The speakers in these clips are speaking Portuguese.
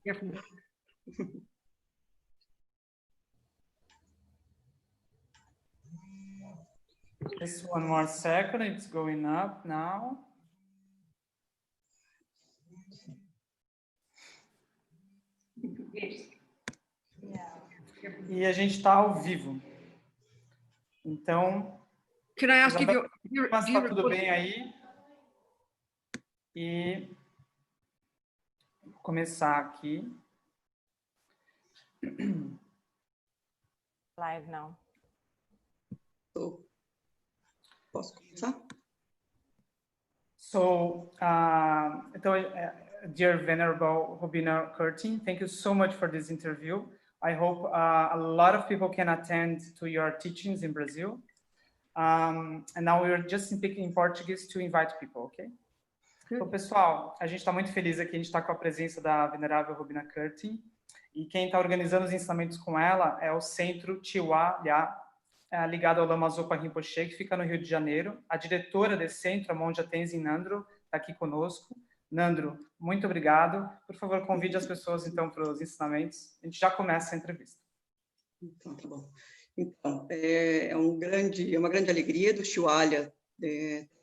Definitely. Just one more second, it's going up now. E a gente está ao vivo. Então, can I ask if you're mas está tudo bem aí? E vou começar aqui. Live now. Posso começar? So, dear Venerable Robina Curtin, thank you so much for this interview. I hope a lot of people can attend to your teachings in Brazil. And now we're just speaking in Portuguese to invite people, okay? Então, pessoal, a gente está muito feliz aqui, a gente está com a presença da Venerável Robina Curtin, e quem está organizando os ensinamentos com ela é o Centro Tiwa Lya, ligado ao Lama Zopa Rinpoche, que fica no Rio de Janeiro. A diretora desse centro, a Monja Tenzin Nandro, está aqui conosco. Nandro, muito obrigado. Por favor, convide as pessoas, então, para os ensinamentos. A gente já começa a entrevista. Então, tá bom. Então, é uma grande alegria do Tiwa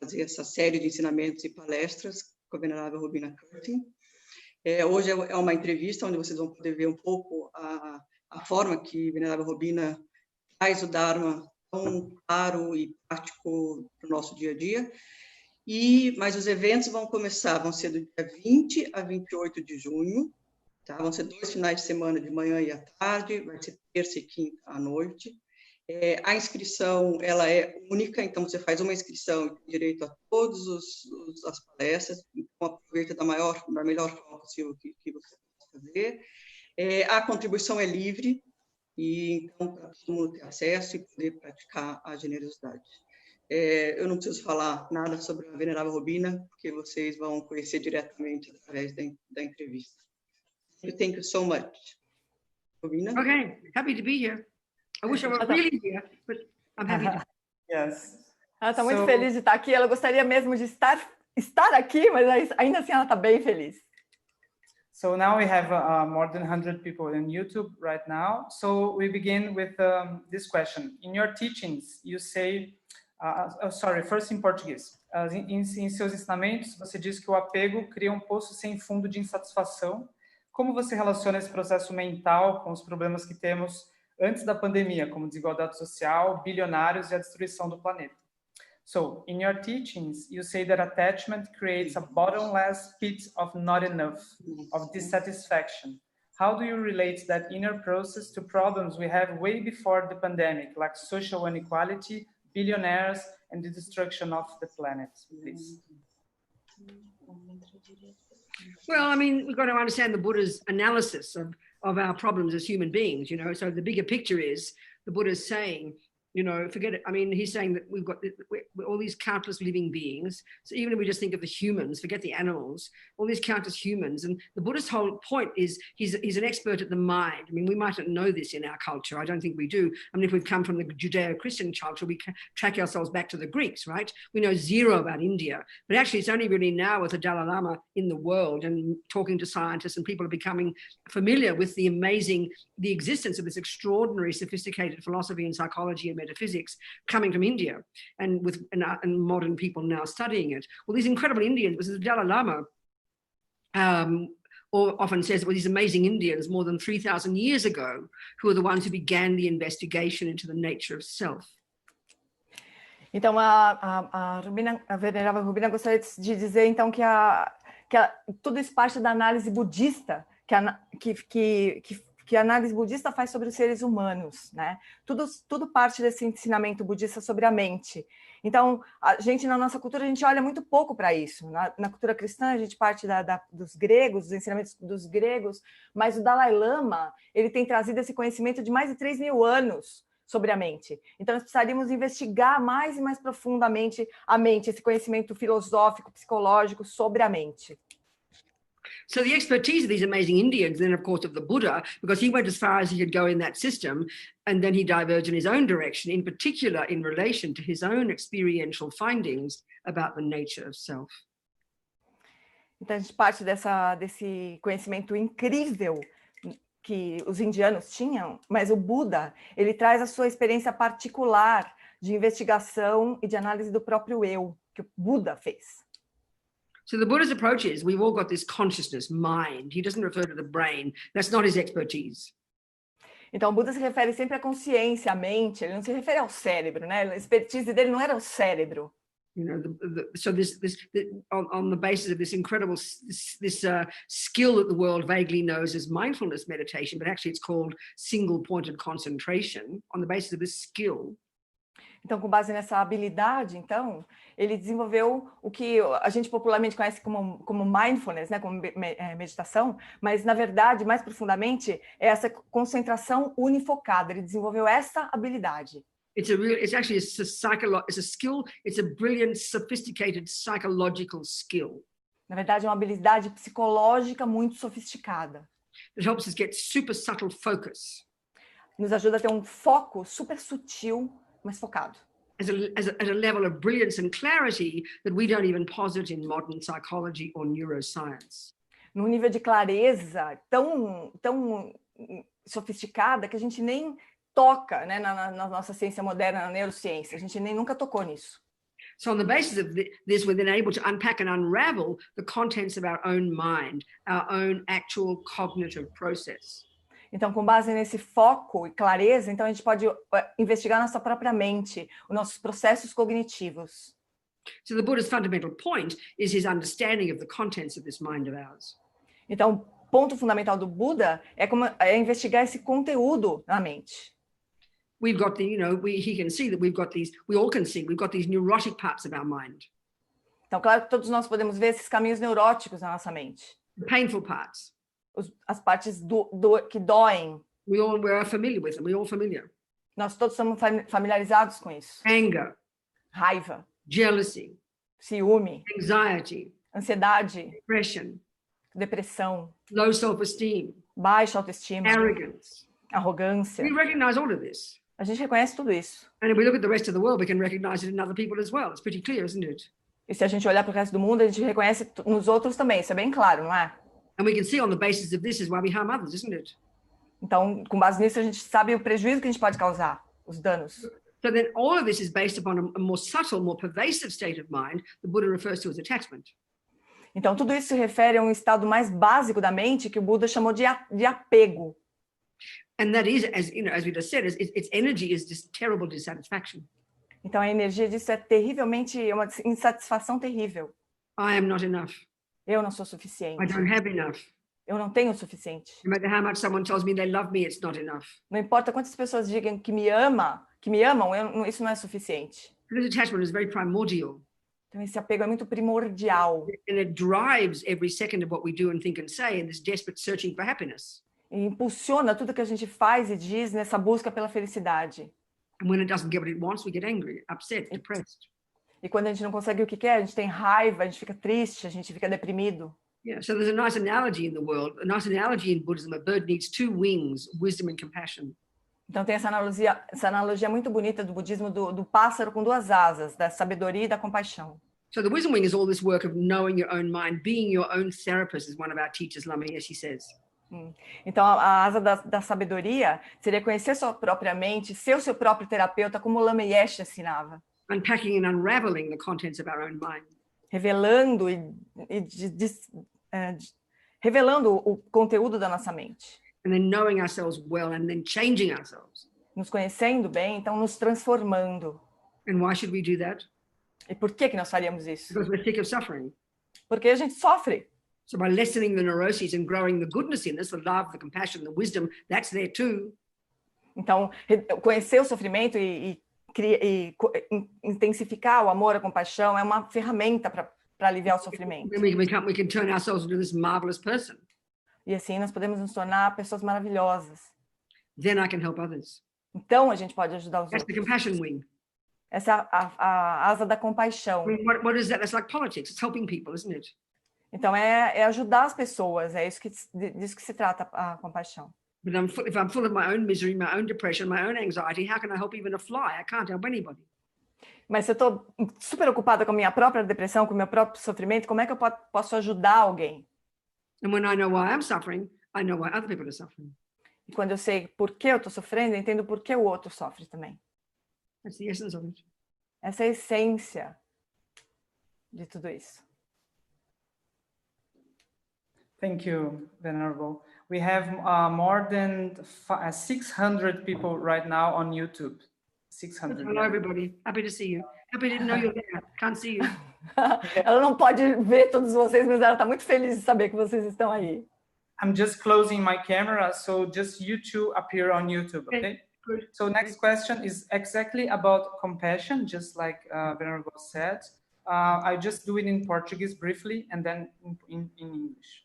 fazer essa série de ensinamentos e palestras com a Venerável Robina Curtin. Hoje é uma entrevista onde vocês vão poder ver um pouco a forma que a Venerável Robina traz o Dharma tão claro e prático para o nosso dia a dia. Mas os eventos vão ser do dia 20 a 28 de junho, tá? Vão ser 2 finais de semana, de manhã e à tarde, vai ser terça e quinta à noite. A inscrição, ela é única, então você faz uma inscrição e tem direito a todas as palestras, então aproveita da melhor forma possível que você possa fazer. A contribuição é livre, e então para todo mundo ter acesso e poder praticar a generosidade. Eu não preciso falar nada sobre a Venerável Robina, porque vocês vão conhecer diretamente através da entrevista. Thank you so much. Robina? Okay, happy to be here. I wish I were really here, but I'm happy to. Yes. Ela está muito feliz de estar aqui. Ela gostaria mesmo de estar aqui, mas ainda assim ela está bem feliz. So now we have more than 100 people on YouTube right now. So we begin with this question. In your teachings, you say, first in Portuguese. Em seus ensinamentos, você diz que o apego cria um poço sem fundo de insatisfação. Como você relaciona esse processo mental com os problemas que temos antes da pandemia, como desigualdade social, bilionários e a destruição do planeta? So, in your teachings, you say that attachment creates a bottomless pit of not enough, of dissatisfaction. How do you relate that inner process to problems we have way before the pandemic, like social inequality, billionaires, and the destruction of the planet, please? Well, I mean, we've got to understand the Buddha's analysis of our problems as human beings, you know. So the bigger picture is the Buddha's saying, you know, forget it. I mean, he's saying that we've got all these countless living beings. So even if we just think of the humans, forget the animals, all these countless humans. And the Buddha's whole point is he's an expert at the mind. I mean, we mightn't know this in our culture. I don't think we do. I mean, if we've come from the Judeo-Christian culture, we track ourselves back to the Greeks, right? We know zero about India. But actually, it's only really now with the Dalai Lama in the world and talking to scientists and people are becoming familiar with the existence of this extraordinary sophisticated philosophy and psychology and metaphysics coming from India, and modern people now studying it. Well, these incredible Indians, the Dalai Lama often says it was these amazing Indians more than 3,000 years ago who are the ones who began the investigation into the nature of self. Então, a Venerável Robina gostaria de dizer, então, que tudo isso parte da análise budista, que a análise budista faz sobre os seres humanos, né? Tudo parte desse ensinamento budista sobre a mente. Então, a gente, na nossa cultura, a gente olha muito pouco para isso. Na cultura cristã, a gente parte dos gregos, dos ensinamentos dos gregos, mas o Dalai Lama, ele tem trazido esse conhecimento de mais de 3.000 anos sobre a mente. Então, nós precisaríamos investigar mais e mais profundamente a mente, esse conhecimento filosófico, psicológico sobre a mente. So the expertise of these amazing Indians, then of course of the Buddha, because he went as far as he could go in that system, and then he diverged in his own direction, in particular in relation to his own experiential findings about the nature of self. Então a gente parte desse conhecimento incrível que os indianos tinham, mas o Buda, ele traz a sua experiência particular de investigação e de análise do próprio eu, que o Buda fez. So the Buddha's approach is we've all got this consciousness, mind. He doesn't refer to the brain. That's not his expertise. Então o Buda se refere sempre à consciência, à mente, ele não se refere ao cérebro, né? A expertise dele não era o cérebro. You know, so on the basis of this incredible skill that the world vaguely knows as mindfulness meditation, but actually it's called single-pointed concentration. On the basis of this skill, então, com base nessa habilidade, então, ele desenvolveu o que a gente popularmente conhece como mindfulness, né, como meditação, mas, na verdade, mais profundamente, é essa concentração unifocada. Ele desenvolveu essa habilidade. It's a skill, it's a brilliant, sophisticated psychological skill. Na verdade, é uma habilidade psicológica muito sofisticada. It helps us get super subtle focus. Nos ajuda a ter um foco super sutil, mas focado. At a level of brilliance and clarity that we don't even posit in modern psychology or neuroscience. Num nível de clareza tão sofisticada que a gente nem toca, né, na nossa ciência moderna, na neurociência. A gente nem nunca tocou nisso. So on the basis of this, we're then able to unpack and unravel the contents of our own mind, our own actual cognitive process. Então, com base nesse foco e clareza, então a gente pode investigar nossa própria mente, os nossos processos cognitivos. So the Buddha's fundamental point is his understanding of the contents of this mind of ours. Então, o ponto fundamental do Buda é investigar esse conteúdo na mente. We've got he can see that we've got these neurotic parts of our mind. Então, claro que todos nós podemos ver esses caminhos neuróticos na nossa mente. The painful parts. As partes que doem. We're familiar with them. We're all familiar. Nós todos somos familiarizados com isso. Anger. Raiva. Jealousy. Ciúme. Anxiety. Ansiedade. Depression. Depressão. Low self-esteem. Baixa autoestima. Arrogance. Arrogância. We recognize all of this. A gente reconhece tudo isso. And if we look at the rest of the world, we can recognize it in other people as well. It's pretty clear, isn't it? E se a gente olhar para o resto do mundo, a gente reconhece nos outros também. Isso é bem claro, não é? And we can see on the basis of this is why we harm others, isn't it? Então, com base nisso, a gente sabe o prejuízo que a gente pode causar, os danos. So then all of this is based upon a more subtle, more pervasive state of mind the Buddha refers to as attachment. Então, tudo isso se refere a um estado mais básico da mente que o Buda chamou de apego. And that is, as we just said, its energy is this terrible dissatisfaction. Então, a energia disso é terrivelmente, é uma insatisfação terrível. I am not enough. Eu não sou suficiente. I don't have enough. Eu não tenho o suficiente. No matter how much someone tells me they love me, it's not enough. Não importa quantas pessoas digam que me amam, isso não é suficiente. This attachment is very primordial. Então, esse apego é muito primordial. And it drives every second of what we do and think and say in this desperate searching for happiness. E impulsiona tudo que a gente faz e diz nessa busca pela felicidade. And when it doesn't get what it wants, we get angry, upset, depressed. E quando a gente não consegue o que quer, a gente tem raiva, a gente fica triste, a gente fica deprimido. Yeah, so there's a nice analogy in the world, a nice analogy in Buddhism. A bird needs two wings, wisdom and compassion. Então tem essa analogia muito bonita do budismo do pássaro com duas asas, da sabedoria e da compaixão. So the wisdom wing is all this work of knowing your own mind, being your own therapist, as one of our teachers, Lama Yeshe says. Então a asa da sabedoria seria conhecer sua própria mente, ser o seu próprio terapeuta, como o Lama Yeshe ensinava. Unpacking and unraveling the contents of our own mind. Revelando revelando o conteúdo da nossa mente. And then knowing ourselves well and then changing ourselves. Nos conhecendo bem, então nos transformando. And why should we do that? E por que nós faríamos isso? Because we're sick of suffering. Porque a gente sofre. So by lessening the neuroses and growing the goodness in us, the love, the compassion, the wisdom, that's there too. Então, conhecer o sofrimento e intensificar o amor, a compaixão é uma ferramenta para aliviar o sofrimento. We can turn ourselves into this marvelous person. E assim nós podemos nos tornar pessoas maravilhosas. Then I can help others. Então a gente pode ajudar os That's the outros. compassion wing. Essa é a asa da compaixão. I mean, what is that? That's like politics. It's helping people, isn't it? Então é ajudar as pessoas, é isso disso que se trata a compaixão. But if I'm full of my own misery, my own depression, my own anxiety, how can I help even a fly? I can't help anybody. Mas se eu estou super ocupada com a minha própria depressão, com o meu próprio sofrimento, como é que eu posso ajudar alguém? And when I know why I'm suffering, I know why other people are suffering. E quando eu sei por que eu estou sofrendo, eu entendo por que o outro sofre também. That's the essence of it. Essa é a essência de tudo isso. Thank you, Venerable. We have more than 600 people right now on YouTube. 600. Hello, everybody. Happy to see you. Happy to know you're there. Can't see you. Ela não pode ver todos vocês, mas ela está muito feliz de saber que vocês estão aí. I'm just closing my camera, so just you two appear on YouTube, okay? Good. So next question is exactly about compassion, just like Venerable said. I just do it in Portuguese briefly and then in English.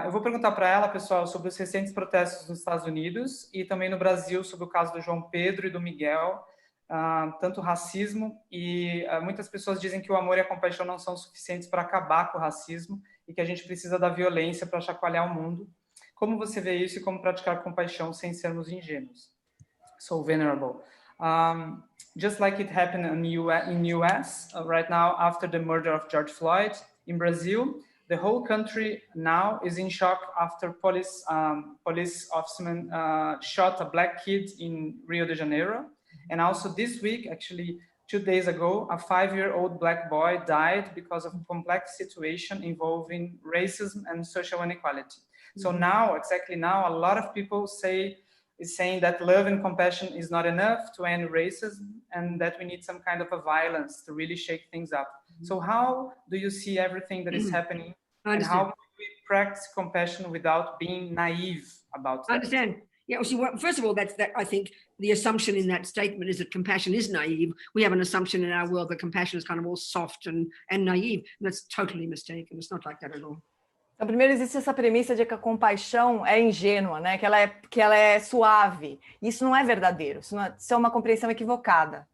Eu vou perguntar para ela, pessoal, sobre os recentes protestos nos Estados Unidos e também no Brasil sobre o caso do João Pedro e do Miguel, tanto racismo e muitas pessoas dizem que o amor e a compaixão não são suficientes para acabar com o racismo e que a gente precisa da violência para chacoalhar o mundo. Como você vê isso e como praticar compaixão sem sermos ingênuos? So, Venerable, just like it happened in US right now after the murder of George Floyd, in Brazil, the whole country now is in shock after police officermen shot a black kid in Rio de Janeiro. And also this week, actually 2 days ago, a 5-year-old black boy died because of a complex situation involving racism and social inequality. So now, exactly now, a lot of people is saying that love and compassion is not enough to end racism and that we need some kind of a violence to really shake things up. So how do you see everything that is happening and how do we practice compassion without being naive about that? I understand. Yeah, well, see, first of all, that I think the assumption in that statement is that compassion is naive. We have an assumption in our world that compassion is kind of all soft and naive, and that's totally mistaken. It's not like that at all. Então, primeiro existe essa premissa de que a compaixão é ingênua, né? Que ela é suave. Isso não é verdadeiro. Isso é uma compreensão equivocada.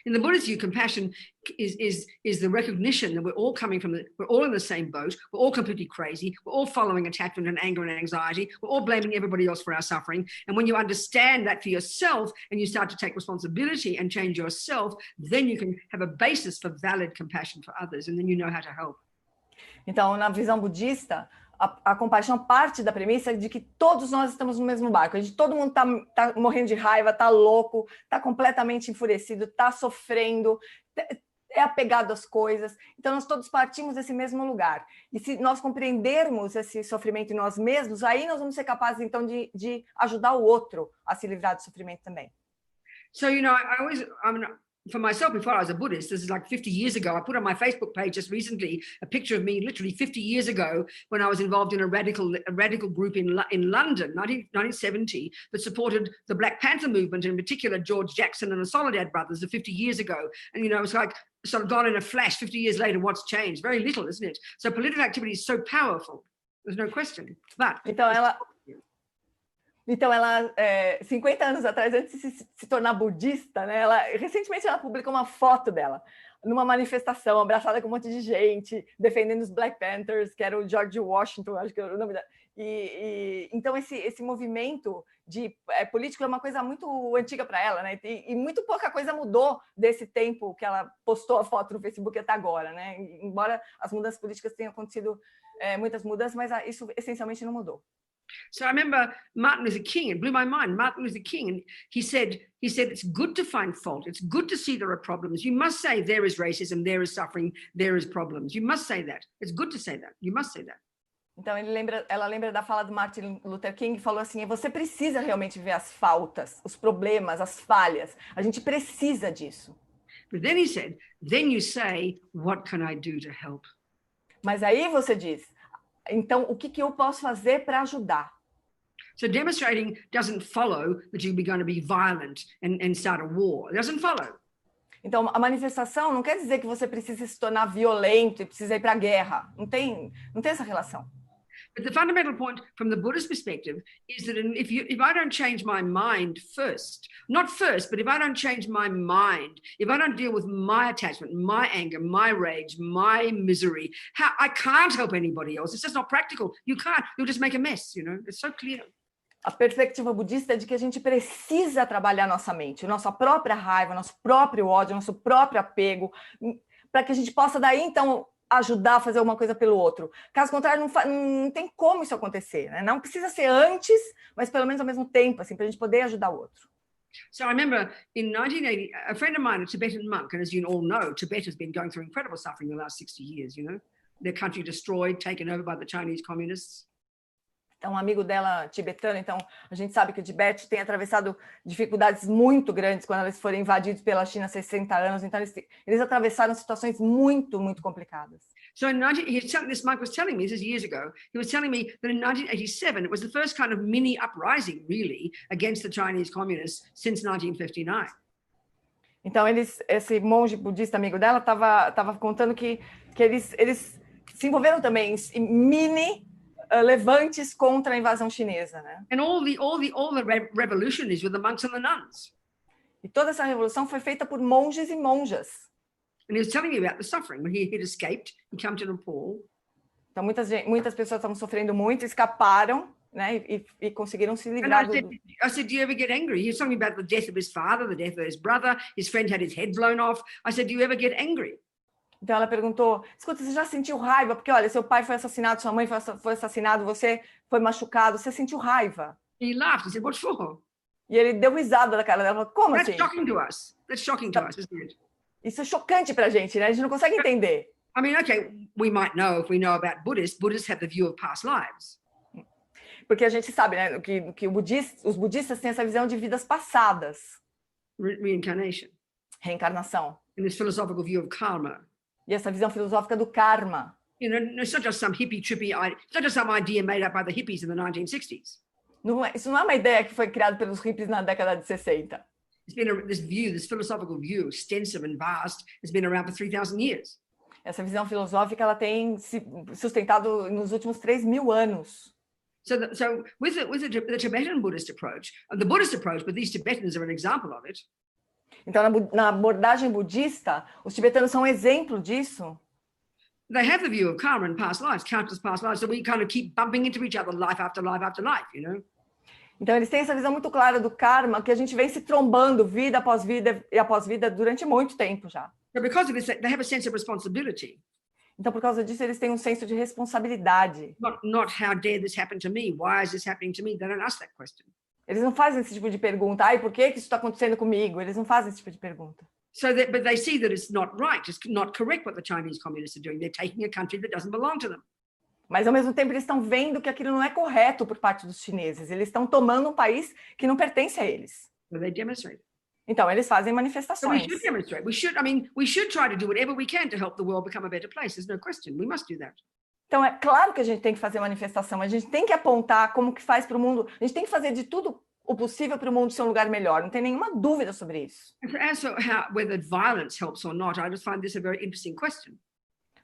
In the Buddhist view, compassion is the recognition that we're all we're all in the same boat, we're all completely crazy, we're all following attachment and anger and anxiety, we're all blaming everybody else for our suffering. And when you understand that for yourself and you start to take responsibility and change yourself, then you can have a basis for valid compassion for others, and then you know how to help. Então, na visão budista, a compaixão parte da premissa de que todos nós estamos no mesmo barco. Todo mundo tá morrendo de raiva, tá louco, tá completamente enfurecido, tá sofrendo, é apegado às coisas. Então, nós todos partimos desse mesmo lugar. E se nós compreendermos esse sofrimento em nós mesmos, aí nós vamos ser capazes, então, de ajudar o outro a se livrar do sofrimento também. So, you know, for myself, before I was a Buddhist, this is like 50 years ago, I put on my Facebook page just recently a picture of me literally 50 years ago when I was involved in a radical group in London, 1970, that supported the Black Panther movement, in particular George Jackson and the Soledad brothers 50 years ago. And, you know, it's like sort of gone in a flash 50 years later, what's changed? Very little, isn't it? So political activity is so powerful. There's no question. But Então, ela 50 anos atrás, antes de se tornar budista, né, recentemente ela publicou uma foto dela numa manifestação, abraçada com um monte de gente, defendendo os Black Panthers, que era o George Washington, acho que era o nome dela. Então, esse movimento político é uma coisa muito antiga para ela, né? E muito pouca coisa mudou desse tempo que ela postou a foto no Facebook até agora, né? Embora as mudanças políticas tenham acontecido muitas mudanças, mas isso essencialmente não mudou. So I remember Martin Luther King, it blew my mind. Martin Luther King, and he said, it's good to find fault. It's good to see there are problems. You must say there is racism, there is suffering, there is problems. You must say that. It's good to say that. You must say that. Então ela lembra da fala do Martin Luther King, que falou assim: você precisa realmente ver as faltas, os problemas, as falhas. A gente precisa disso. But then he said, then you say, what can I do to help? Mas aí você diz, então, o que eu posso fazer para ajudar? So demonstrating doesn't follow that you're going to be violent and start a war. It doesn't follow. Então, a manifestação não quer dizer que você precisa se tornar violento e precisa ir para a guerra. Não tem essa relação. But the fundamental point from the Buddhist perspective is that if I don't change my mind first, not first, but if I don't change my mind, if I don't deal with my attachment, my anger, my rage, my misery, I can't help anybody else. It's just not practical. You can't. You'll just make a mess, you know. It's so clear. A perspectiva budista é de que a gente precisa trabalhar nossa mente, nossa própria raiva, nosso próprio ódio, nosso próprio apego, para que a gente possa daí, então, ajudar a fazer alguma coisa pelo outro. Caso contrário, não tem como isso acontecer, né? Não precisa ser antes, mas pelo menos ao mesmo tempo, assim, para a gente poder ajudar o outro. So I remember in 1980, a friend of mine, a Tibetan monk, and as you all know, Tibet has been going through incredible suffering in the last 60 years, you know, their country destroyed, taken over by the Chinese communists. Então, um amigo dela tibetano, então a gente sabe que o Tibete tem atravessado dificuldades muito grandes quando eles foram invadidos pela China há 60 anos, então eles atravessaram situações muito, muito complicadas. So this monk was telling me, this is years ago, he was telling me that in 1987, it was the first kind of mini uprising, really, against the Chinese communists since 1959. Então, esse monge budista amigo dela estava contando que eles se envolveram também em mini levantes contra a invasão chinesa, né? And all the revolutionaries were the monks and the nuns. E toda essa revolução foi feita por monges e monjas. And he was telling me about the suffering when he'd escaped and come to Nepal. Então muitas pessoas estavam sofrendo muito, escaparam, né? E conseguiram se livrar. I said, do you ever get angry? He was talking about the death of his father, the death of his brother. His friend had his head blown off. I said, do you ever get angry? Então ela perguntou, escuta, você já sentiu raiva? Porque, olha, seu pai foi assassinado, sua mãe foi assassinado, você foi machucado, você sentiu raiva? He laughed. He said, what for? E ele deu risada da cara dela. Como That's assim? shocking to us. That's shocking to us, isn't it? Isso é chocante pra gente, né? A gente não consegue entender. I mean, okay, we might know if we know about Buddhists. Buddhists have the view of past lives. Porque a gente sabe, né, que os budistas têm essa visão de vidas passadas. Reincarnation. Reencarnação. And this philosophical view of karma. E essa visão filosófica do karma. You know, it's not just some trippy idea. It's not just some idea made up by the hippies in the 1960s. Isso não é uma ideia que foi criada pelos hippies na década de 60. It's been this philosophical view, extensive and vast, has been around for 3,000 years. Essa visão filosófica ela tem se sustentado nos últimos 3.000 anos. So with the Tibetan Buddhist approach, the Buddhist approach, but these Tibetans are an example of it. Então, na abordagem budista, os tibetanos são um exemplo disso. They have the view of karma and past lives, countless past lives, so we kind of keep bumping into each other life after life after life, you know? Então, eles têm essa visão muito clara do karma, que a gente vem se trombando vida após vida e após vida durante muito tempo já. So because of this, they have a sense of responsibility. Então, por causa disso, eles têm um senso de responsabilidade. Not how dare this happen to me? Why is this happening to me? They don't ask that question. Eles não fazem esse tipo de pergunta. Ai, por que isso está acontecendo comigo? Eles não fazem esse tipo de pergunta. But they see that it's not right. It's not correct what the Chinese communists are doing. They're taking a country that doesn't belong to them. Mas, ao mesmo tempo, eles estão vendo que aquilo não é correto por parte dos chineses. Eles estão tomando um país que não pertence a eles. So they demonstrate. Então, eles fazem So we manifestações. should demonstrate. We should try to do whatever we can to help the world become a better place. There's no question. We must do that. Então, é claro que a gente tem que fazer manifestação. A gente tem que apontar como que faz para o mundo. A gente tem que fazer de tudo o possível para o mundo ser um lugar melhor. Não tem nenhuma dúvida sobre isso. As for whether violence helps or not, I just find this a very interesting question.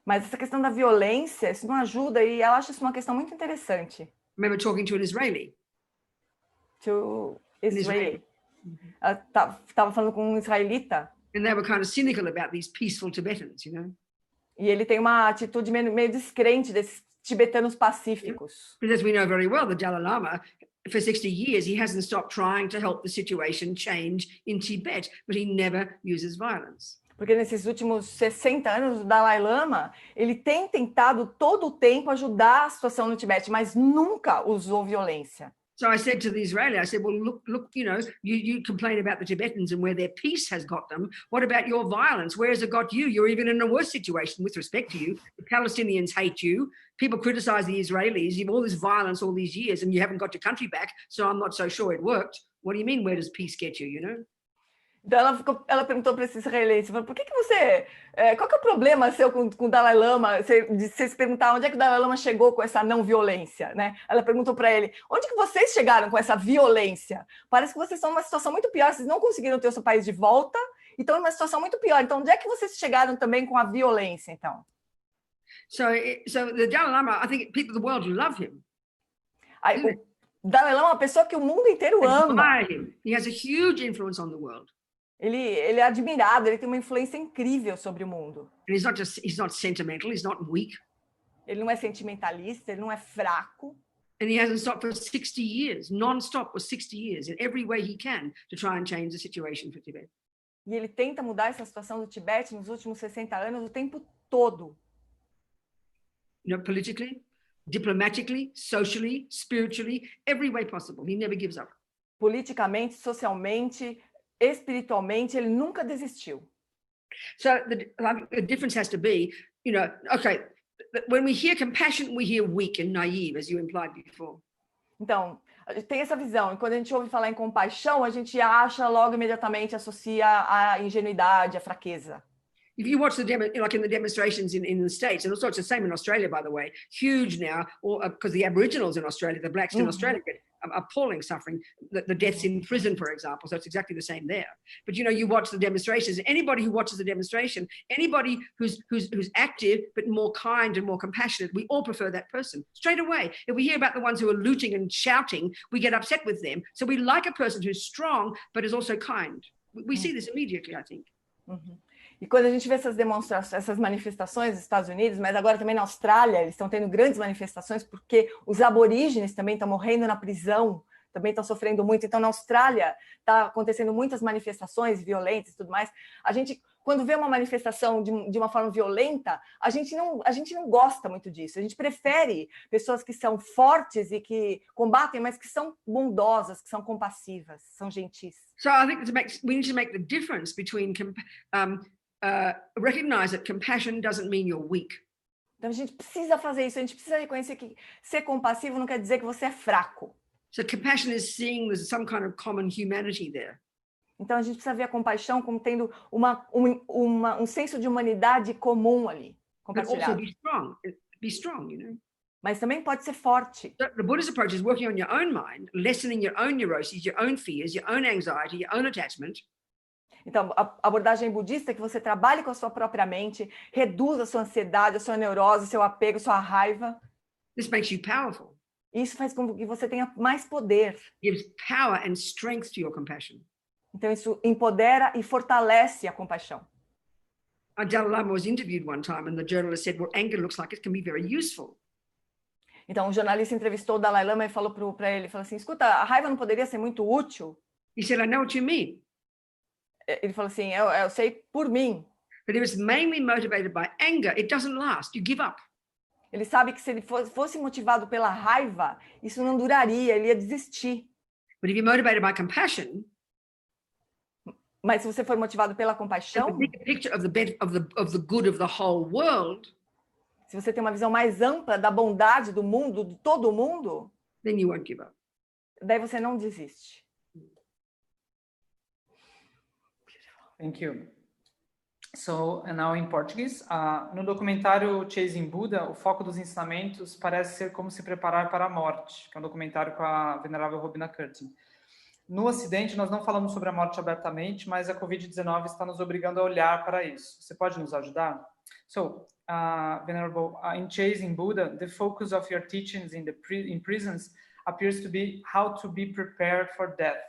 Mas essa questão da violência, isso não ajuda, e ela acha isso uma questão muito interessante. I remember talking to an Israeli. To Israel. Ela estava falando com um israelita. And they were kind of cynical about these peaceful Tibetans, you know. E ele tem uma atitude meio descrente desses tibetanos pacíficos. Because as we know very well, the Dalai Lama, for 60 years, he hasn't stopped trying to help the situation change in Tibet, but he never uses violence. Porque nesses últimos 60 anos, o Dalai Lama, ele tem tentado todo o tempo ajudar a situação no Tibete, mas nunca usou violência. So I said to the Israeli, I said, well, look, you know, you complain about the Tibetans and where their peace has got them. What about your violence? Where has it got you? You're even in a worse situation with respect to you. The Palestinians hate you. People criticize the Israelis. You've all this violence all these years and you haven't got your country back. So I'm not so sure it worked. What do you mean, where does peace get you, you know? Então ela perguntou para esse israelense, por que você, qual que é o problema seu com o Dalai Lama, de você se perguntar onde é que o Dalai Lama chegou com essa não violência, né? Ela perguntou para ele, onde que vocês chegaram com essa violência? Parece que vocês estão numa situação muito pior, vocês não conseguiram ter o seu país de volta e estão numa situação muito pior. Então, onde é que vocês chegaram também com a violência, então? So the Dalai Lama, I think people of the world love him. Aí, o Dalai Lama é uma pessoa que o mundo inteiro ama. He has a huge influence on the world. Ele é admirado, ele tem uma influência incrível sobre o mundo. And he's not sentimental, he's not weak. Ele não é sentimentalista, ele não é fraco. And he hasn't stopped for 60 years, non-stop for 60 years, in every way he can to try and change the situation for Tibet. E ele tenta mudar essa situação do Tibete nos últimos 60 anos, o tempo todo. You know, politically, diplomatically, socially, spiritually, every way possible. He never gives up. Politicamente, socialmente, espiritualmente, ele nunca desistiu. So the difference has to be, you know, okay, when we hear compassion, we hear weak and naive, as you implied before. Então, a gente tem essa visão, e quando a gente ouve falar em compaixão, a gente acha logo imediatamente, associa a ingenuidade, a fraqueza. If you watch like in the demonstrations in the States, and also it's the same in Australia, by the way, huge now, because the Aboriginals in Australia, the blacks in Australia get appalling suffering, the deaths in prison, for example. So it's exactly the same there. But you know, you watch the demonstrations. Anybody who watches the demonstration, anybody who's active but more kind and more compassionate, we all prefer that person straight away. If we hear about the ones who are looting and shouting, we get upset with them. So we like a person who's strong but is also kind. We see this immediately, I think. E quando a gente vê essas demonstrações, essas manifestações nos Estados Unidos, mas agora também na Austrália, eles estão tendo grandes manifestações porque os aborígenes também estão morrendo na prisão, também estão sofrendo muito. Então, na Austrália, está acontecendo muitas manifestações violentas e tudo mais. A gente, quando vê uma manifestação de uma forma violenta, a gente não gosta muito disso. A gente prefere pessoas que são fortes e que combatem, mas que são bondosas, que são compassivas, são gentis. So I think we need to make the difference between recognize that compassion doesn't mean you're weak. Então a gente precisa fazer isso, a gente precisa reconhecer que ser compassivo não quer dizer que você é fraco. So compassion is seeing there's some kind of common humanity there. Então a gente precisa ver a compaixão como tendo um senso de humanidade comum ali, But also compartilhado. be strong, you know. Mas também pode ser forte. The Buddhist approach is working on your own mind, lessening your own neuroses, your own fears, your own anxiety, your own attachment. Então, a abordagem budista é que você trabalhe com a sua própria mente, reduza a sua ansiedade, a sua neurose, o seu apego, a sua raiva. This makes you powerful. Isso faz com que você tenha mais poder. Gives power and strength to your compassion. Então, isso empodera e fortalece a compaixão. Dalai Lama was interviewed one time and the journalist said, well, anger looks like it can be very useful. Então, um jornalista entrevistou o Dalai Lama e falou para ele, falou assim, escuta, a raiva não poderia ser muito útil? He said, I know what you mean. Ele falou assim, eu sei por mim. But if it's mainly motivated by anger, it doesn't last. You give up. Ele sabe que se ele fosse motivado pela raiva, isso não duraria, ele ia desistir. But if you're motivated by compassion, mas se você for motivado pela compaixão, the bigger picture of the good of the whole world, se você tem uma visão mais ampla da bondade do mundo, de todo mundo, then you won't give up. daí você não desiste. Thank you. So, and now in Portuguese. No documentário Chasing Buddha, o foco dos ensinamentos parece ser como se preparar para a morte, que é um documentário com a venerável Robina Curtin. No Ocidente, nós não falamos sobre a morte abertamente, mas a Covid-19 está nos obrigando a olhar para isso. Você pode nos ajudar? So, Venerable, in Chasing Buddha, the focus of your teachings in prisons appears to be how to be prepared for death.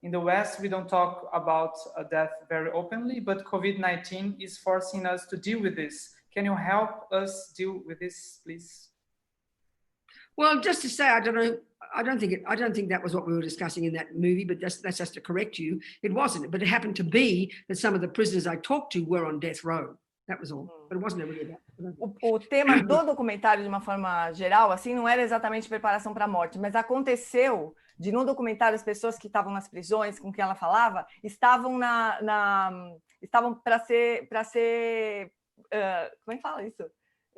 In the West, we don't talk about death very openly, but COVID-19 is forcing us to deal with this. Can you help us deal with this, please? Well, just to say, I don't think that was what we were discussing in that movie, but that's just to correct you. It wasn't, but it happened to be that some of the prisoners I talked to were on death row. That was all, but it wasn't really that. O tema do documentário, de uma forma geral, assim, não era exatamente preparação para a morte, mas aconteceu de no documentário as pessoas que estavam nas prisões, com quem ela falava, estavam estavam para ser como é que fala isso?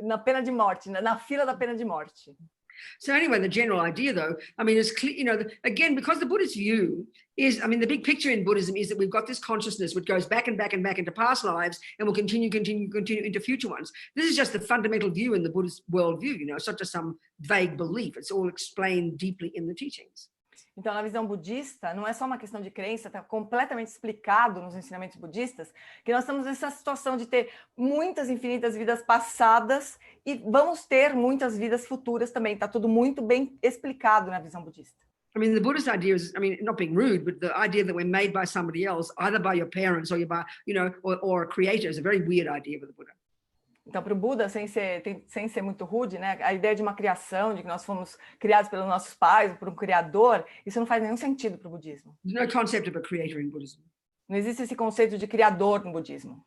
Na pena de morte, na fila da pena de morte. So anyway, the general idea, though, I mean, it's clear, you know, again, because the Buddhist view is, I mean, the big picture in Buddhism is that we've got this consciousness which goes back and back and back into past lives and will continue into future ones. This is just the fundamental view in the Buddhist worldview, you know, it's not just some vague belief. It's all explained deeply in the teachings. Então, na visão budista, não é só uma questão de crença, está completamente explicado nos ensinamentos budistas que nós estamos nessa situação de ter muitas infinitas vidas passadas e vamos ter muitas vidas futuras também. Está tudo muito bem explicado na visão budista. I mean, the Buddhist idea is, I mean, not being rude, but the idea that we're made by somebody else, either by your parents or by, you know, or a creator, is a very weird idea for the Buddha. Então, para o Buda, sem ser muito rude, né? A ideia de uma criação, de que nós fomos criados pelos nossos pais, por um criador, isso não faz nenhum sentido para o budismo. There's no concept of a creator in Buddhism. Não existe esse conceito de criador no budismo.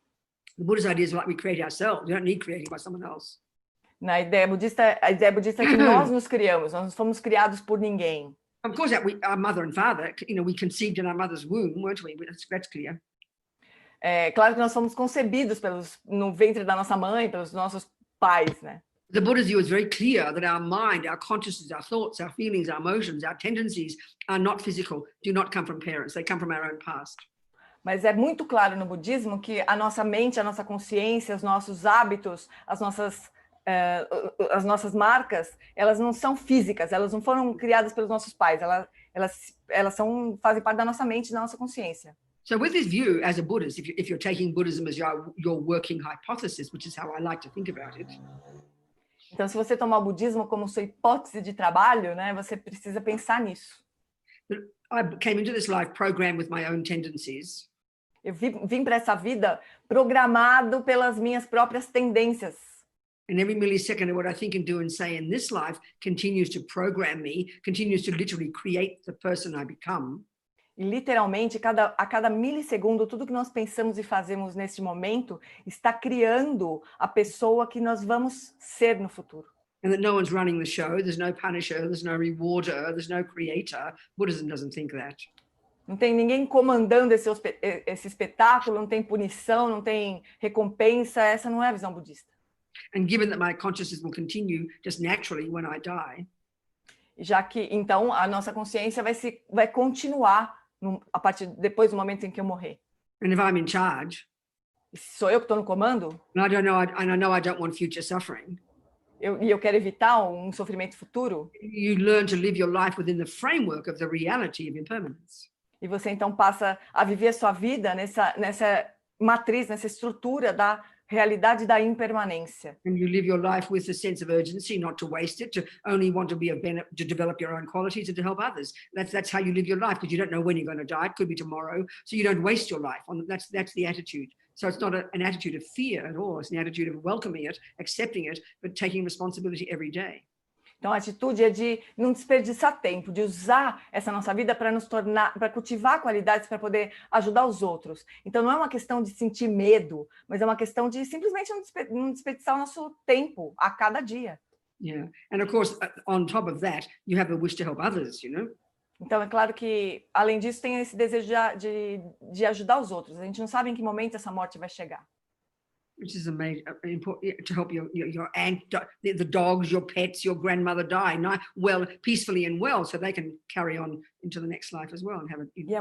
The Buddhist idea is like we create ourselves. We don't need creating by someone else. A ideia budista é que nós nos criamos, nós não fomos criados por ninguém. Of course, our mother and father, we conceived in our mother's womb, weren't we? That's clear. É claro que nós fomos concebidos no ventre da nossa mãe, pelos nossos pais, né? The Buddha's view is very clear that our mind, our consciousness, our thoughts, our feelings, our emotions, our tendencies are not physical, do not come from parents. They come from our own past. Mas é muito claro no budismo que a nossa mente, a nossa consciência, os nossos hábitos, as nossas marcas, elas não são físicas, elas não foram criadas pelos nossos pais, elas fazem parte da nossa mente, da nossa consciência. So with this view, as a Buddhist, if you're taking Buddhism as your working hypothesis, which is how I like to think about it. Então, se você tomar o budismo como sua hipótese de trabalho, né, você precisa pensar nisso. I came into this life programmed with my own tendencies. Eu vim para essa vida programado pelas minhas próprias tendências. And every millisecond of what I think and do and say in this life continues to program me, continues to literally create the person I become. E literalmente, a cada milissegundo, tudo que nós pensamos e fazemos neste momento está criando a pessoa que nós vamos ser no futuro. And that no one's running the show, there's no punisher, there's no rewarder, there's no creator. Buddhism doesn't think that. Não tem ninguém comandando esse espetáculo, não tem punição, não tem recompensa, essa não é a visão budista. And given that my consciousness will continue just naturally when I die. Já que, então, a nossa consciência vai continuar depois do momento em que eu morrer. And if I'm in charge, E se sou eu que estou no comando, and I know I don't want future suffering, e eu quero evitar um sofrimento futuro, you learn to live your life within the framework of the reality of impermanence. e você então passa a viver a sua vida nessa matriz, nessa estrutura da realidade da impermanência. And you live your life with a sense of urgency, not to waste it, to only want to be to develop your own qualities and to help others. That's how you live your life, because you don't know when you're going to die. It could be tomorrow, so you don't waste your life. That's the attitude. So it's not an attitude of fear at all. It's an attitude of welcoming it, accepting it, but taking responsibility every day. Então, a atitude é de não desperdiçar tempo, de usar essa nossa vida para cultivar qualidades para poder ajudar os outros. Então, não é uma questão de sentir medo, mas é uma questão de simplesmente não desperdiçar o nosso tempo a cada dia. Yeah, and of course, on top of that, you have the wish to help others, Então, é claro que, além disso, tem esse desejo de ajudar os outros. A gente não sabe em que momento essa morte vai chegar. Which is important to help your aunt, the dogs, your pets, your grandmother die peacefully and well, so they can carry on into the next life as well and have a. E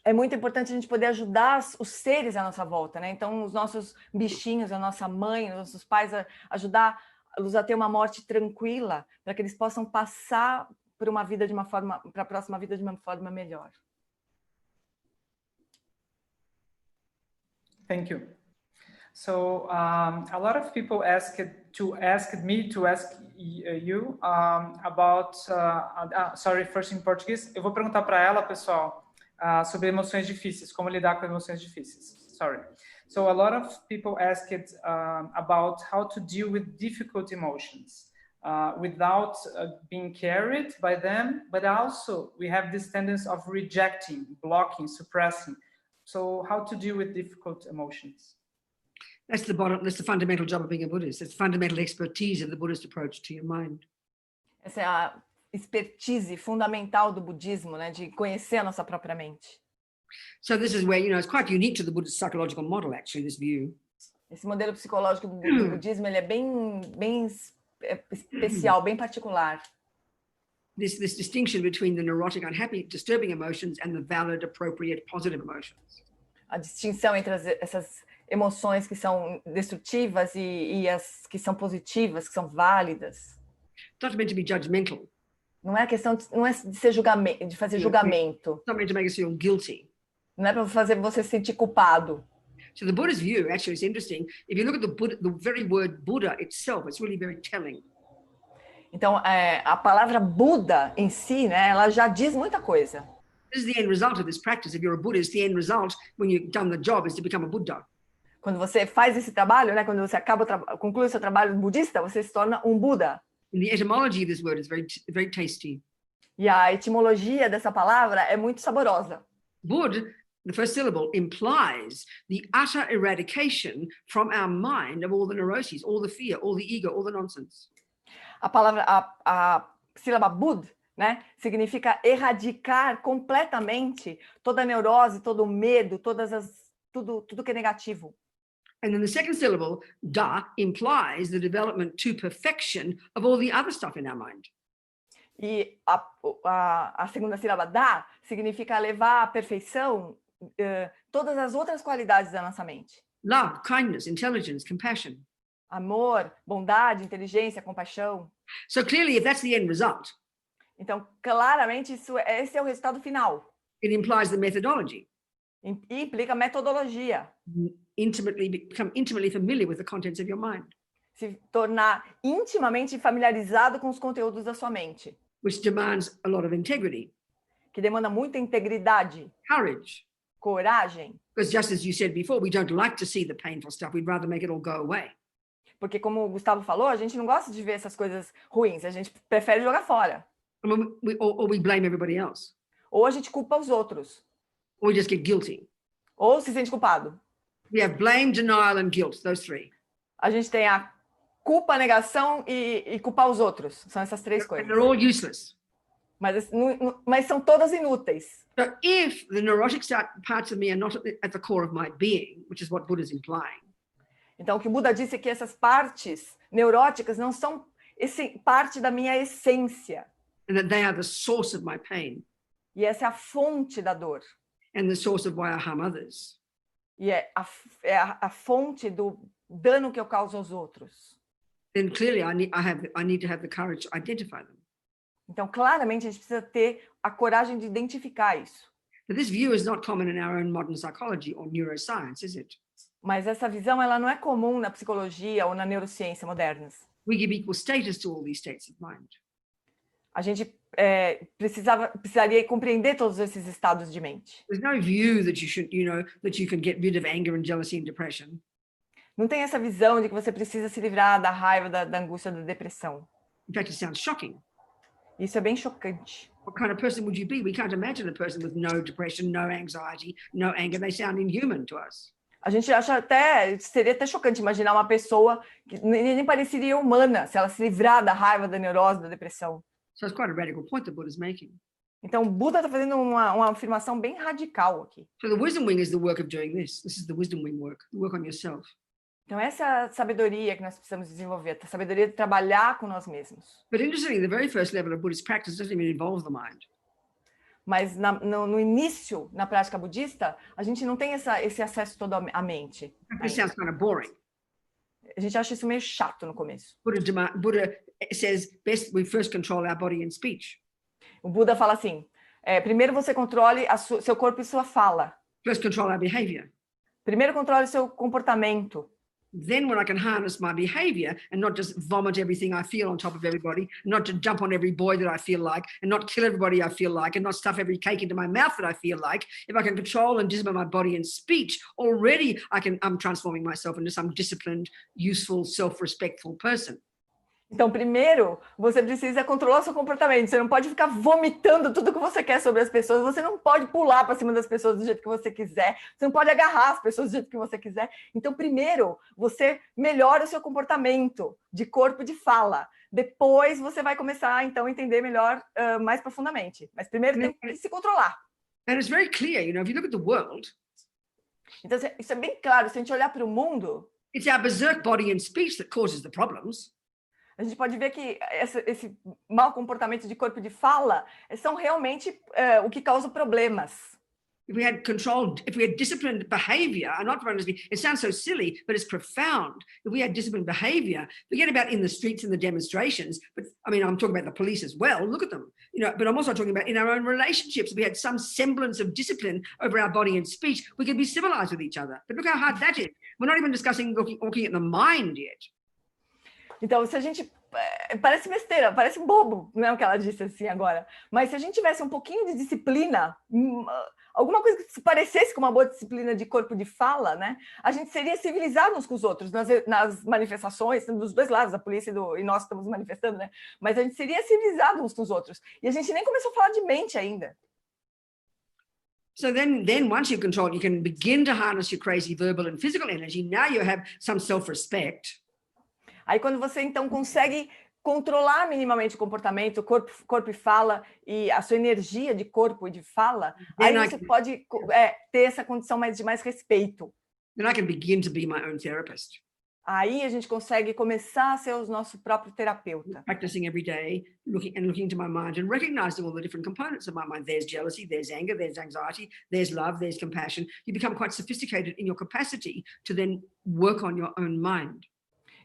é muito importante a gente poder ajudar os seres à nossa volta, né? Então, os nossos bichinhos, a nossa mãe, os nossos pais, ajudá-los a ter uma morte tranquila, para que eles possam passar para a próxima vida de uma forma melhor. Thank you. So a lot of people asked me to ask you about. Sorry, first in Portuguese. Eu vou perguntar para ela, pessoal, sobre emoções difíceis, como lidar com emoções difíceis. Sorry. So a lot of people asked about how to deal with difficult emotions without being carried by them, but also we have this tendency of rejecting, blocking, suppressing. So how to deal with difficult emotions? That's the fundamental job of being a Buddhist. It's the fundamental expertise of the Buddhist approach to your mind. Essa é a expertise fundamental do budismo, né, de conhecer a nossa própria mente. So this is where, it's quite unique to the Buddhist psychological model, actually, this view. Esse modelo psicológico do budismo, ele é bem especial, bem particular. This distinction between the neurotic, unhappy, disturbing emotions and the valid, appropriate, positive emotions. A distinção entre essas emoções que são destrutivas e as que são positivas, que são válidas. It's not meant to be judgmental. Não é questão não é de ser de fazer julgamento. It's not meant to make us feel guilty. Não é para fazer você se sentir culpado. So the Buddha's view, actually, is interesting. If you look at the very word Buddha itself, it's really very telling. Então, a palavra Buda em si, né, ela já diz muita coisa. This is the end result of this practice. If you're a Buddhist, the end result, when you've done the job, is to become a Buddha. Quando você faz esse trabalho, né, quando você conclui o seu trabalho budista, você se torna um Buda. And the etymology of this word is very tasty. E a etimologia dessa palavra é muito saborosa. Bud, the first syllable, implies the utter eradication from our mind of all the neuroses, all the fear, all the ego, all the nonsense. A palavra, a sílaba Bud, né, significa erradicar completamente toda a neurose, todo o medo, tudo que é negativo. And then the second syllable, da, implies the development to perfection of all the other stuff in our mind. E a segunda sílaba da significa levar à perfeição todas as outras qualidades da nossa mente. Love, kindness, intelligence, compassion. Amor, bondade, inteligência, compaixão. So clearly, if that's the end result, Então, claramente, esse é o resultado final. it implies the methodology. E implica metodologia. Become intimately familiar with the contents of your mind, Se tornar intimamente familiarizado com os conteúdos da sua mente. which demands a lot of integrity, Que demanda muita integridade, courage. coragem. Because just as you said before, we don't like to see the painful stuff. We'd rather make it all go away. Porque, como o Gustavo falou, a gente não gosta de ver essas coisas ruins. A gente prefere jogar fora. Or we blame everybody else. Ou a gente culpa os outros. Or we just get guilty. Ou se sente culpado. We have blame, denial, and guilt, those three. A gente tem a culpa, negação e culpar os outros. São essas três And coisas. they're all useless. Mas são todas inúteis. So if the neurotic parts of me are not at the core of my being, which is what Buddha is implying, Então, o que o Buda disse é que essas partes neuróticas não são parte da minha essência. and that they are the source of my pain E essa é a fonte da dor. and the source of why I harm others, E é a fonte do dano que eu causo aos outros. then clearly I need to have the courage to identify them. Então, claramente, a gente precisa ter a coragem de identificar isso. But this view is not common in our own modern psychology or neuroscience, is it? Mas essa visão ela não é comum na psicologia ou na neurociência modernas. We give equal status to all these states of mind. A gente precisaria compreender todos esses estados de mente. There's no view that that you can get rid of anger and jealousy and depression. Não tem essa visão de que você precisa se livrar da raiva, da angústia, da depressão. In fact, it sounds shocking. Isso é bem chocante. What kind of person would you be? We can't imagine a person with no depression, no anxiety, no anger. They sound inhuman to us. A gente acha seria até chocante imaginar uma pessoa que nem pareceria humana se ela se livrar da raiva, da neurose, da depressão. So it's quite a radical point that Buddha's making. Então, o Buda está fazendo uma afirmação bem radical aqui. So the wisdom wing is the work of doing this. This is the wisdom wing work. Work on yourself. Então, essa é a sabedoria que nós precisamos desenvolver, a sabedoria de trabalhar com nós mesmos. But interestingly, the very first level of Buddhist practice doesn't even involve the mind. Mas no início, na prática budista, a gente não tem esse acesso todo à mente. This sounds kind of boring. A gente acha isso meio chato no começo. Buddha says best we first control our body and speech. O Buda fala assim, primeiro você controle seu corpo e sua fala. First control our behavior. Primeiro controle seu comportamento. Then when I can harness my behavior and not just vomit everything I feel on top of everybody, not to jump on every boy that I feel like, and not kill everybody I feel like, and not stuff every cake into my mouth that I feel like, if I can control and discipline my body and speech, already I'm transforming myself into some disciplined, useful, self-respectful person. Então, primeiro, você precisa controlar o seu comportamento. Você não pode ficar vomitando tudo que você quer sobre as pessoas. Você não pode pular para cima das pessoas do jeito que você quiser. Você não pode agarrar as pessoas do jeito que você quiser. Então, primeiro, você melhora o seu comportamento de corpo e de fala. Depois, você vai começar, então, a entender melhor, mais profundamente. Mas primeiro tem que se controlar. And it's very clear, if you look at the world, Então, isso é bem claro. Se a gente olhar para o mundo, it's our berserk body and speech that causes the problems. a gente pode ver que esse mau comportamento de corpo e de fala são realmente o que causa problemas. If we had disciplined behavior, and not it sounds so silly, but it's profound. If we had disciplined behavior, forget about in the streets and the demonstrations, but I mean, I'm talking about the police as well. Look at them, but I'm also talking about in our own relationships. If we had some semblance of discipline over our body and speech, we could be civilized with each other. But look how hard that is. We're not even discussing looking at the mind yet. Então, se a gente parece besteira, parece bobo, não é o que ela disse assim agora. Mas se a gente tivesse um pouquinho de disciplina, alguma coisa que se parecesse com uma boa disciplina de corpo de fala, né? A gente seria civilizado uns com os outros nas manifestações, dos dois lados, a polícia e nós estamos manifestando, né? Mas a gente seria civilizado uns com os outros. E a gente nem começou a falar de mente ainda. So then once you control, you can begin to harness your crazy verbal and physical energy. Now you have some self-respect. Aí quando você então consegue controlar minimamente o comportamento, corpo e fala, e a sua energia de corpo e de fala, aí você pode ter essa condição de mais respeito. Then I can begin to be my own therapist. Aí a gente consegue começar a ser o nosso próprio terapeuta. Practicing every day, looking into my mind and recognizing all the different components of my mind. There's jealousy, there's anger, there's anxiety, there's love, there's compassion. You become quite sophisticated in your capacity to then work on your own mind.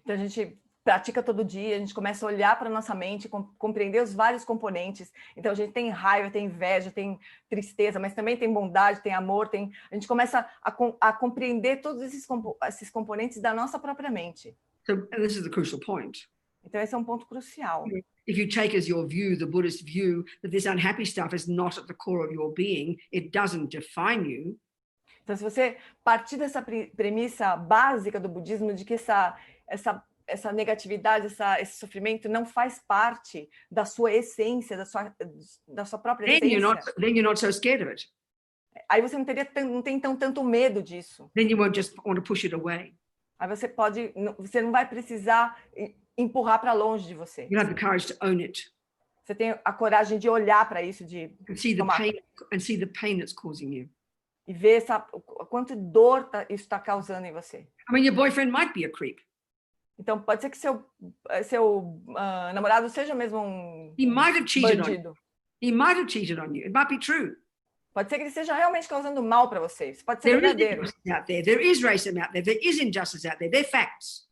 Então a gente pratica todo dia, a gente começa a olhar para a nossa mente, compreender os vários componentes. Então a gente tem raiva, tem inveja, tem tristeza, mas também tem bondade, tem amor, a gente começa a compreender todos esses componentes da nossa própria mente. So this is the crucial point. Então esse é um ponto crucial. If you take as your view, the Buddhist view, that this unhappy stuff is not at the core of your being, it doesn't define you. Então se você partir dessa premissa básica do budismo de que essa negatividade, esse sofrimento não faz parte da sua essência, da sua própria essência. Then you're not so scared of it. Aí você não tem tanto medo disso. Then you won't just want to push it away. Aí você não vai precisar empurrar para longe de você. You have the courage to own it. Você tem a coragem de olhar para isso, and see the pain that's causing you. E ver quanto dor isso está causando em você. I mean, your boyfriend might be a creep. Então pode ser que seu namorado seja mesmo He might have cheated bandido. on you. He might have cheated on you. It might be true. Pode ser que ele esteja realmente causando mal para vocês. Pode ser verdadeiro. There is racism out there. There is injustice out there. They're facts.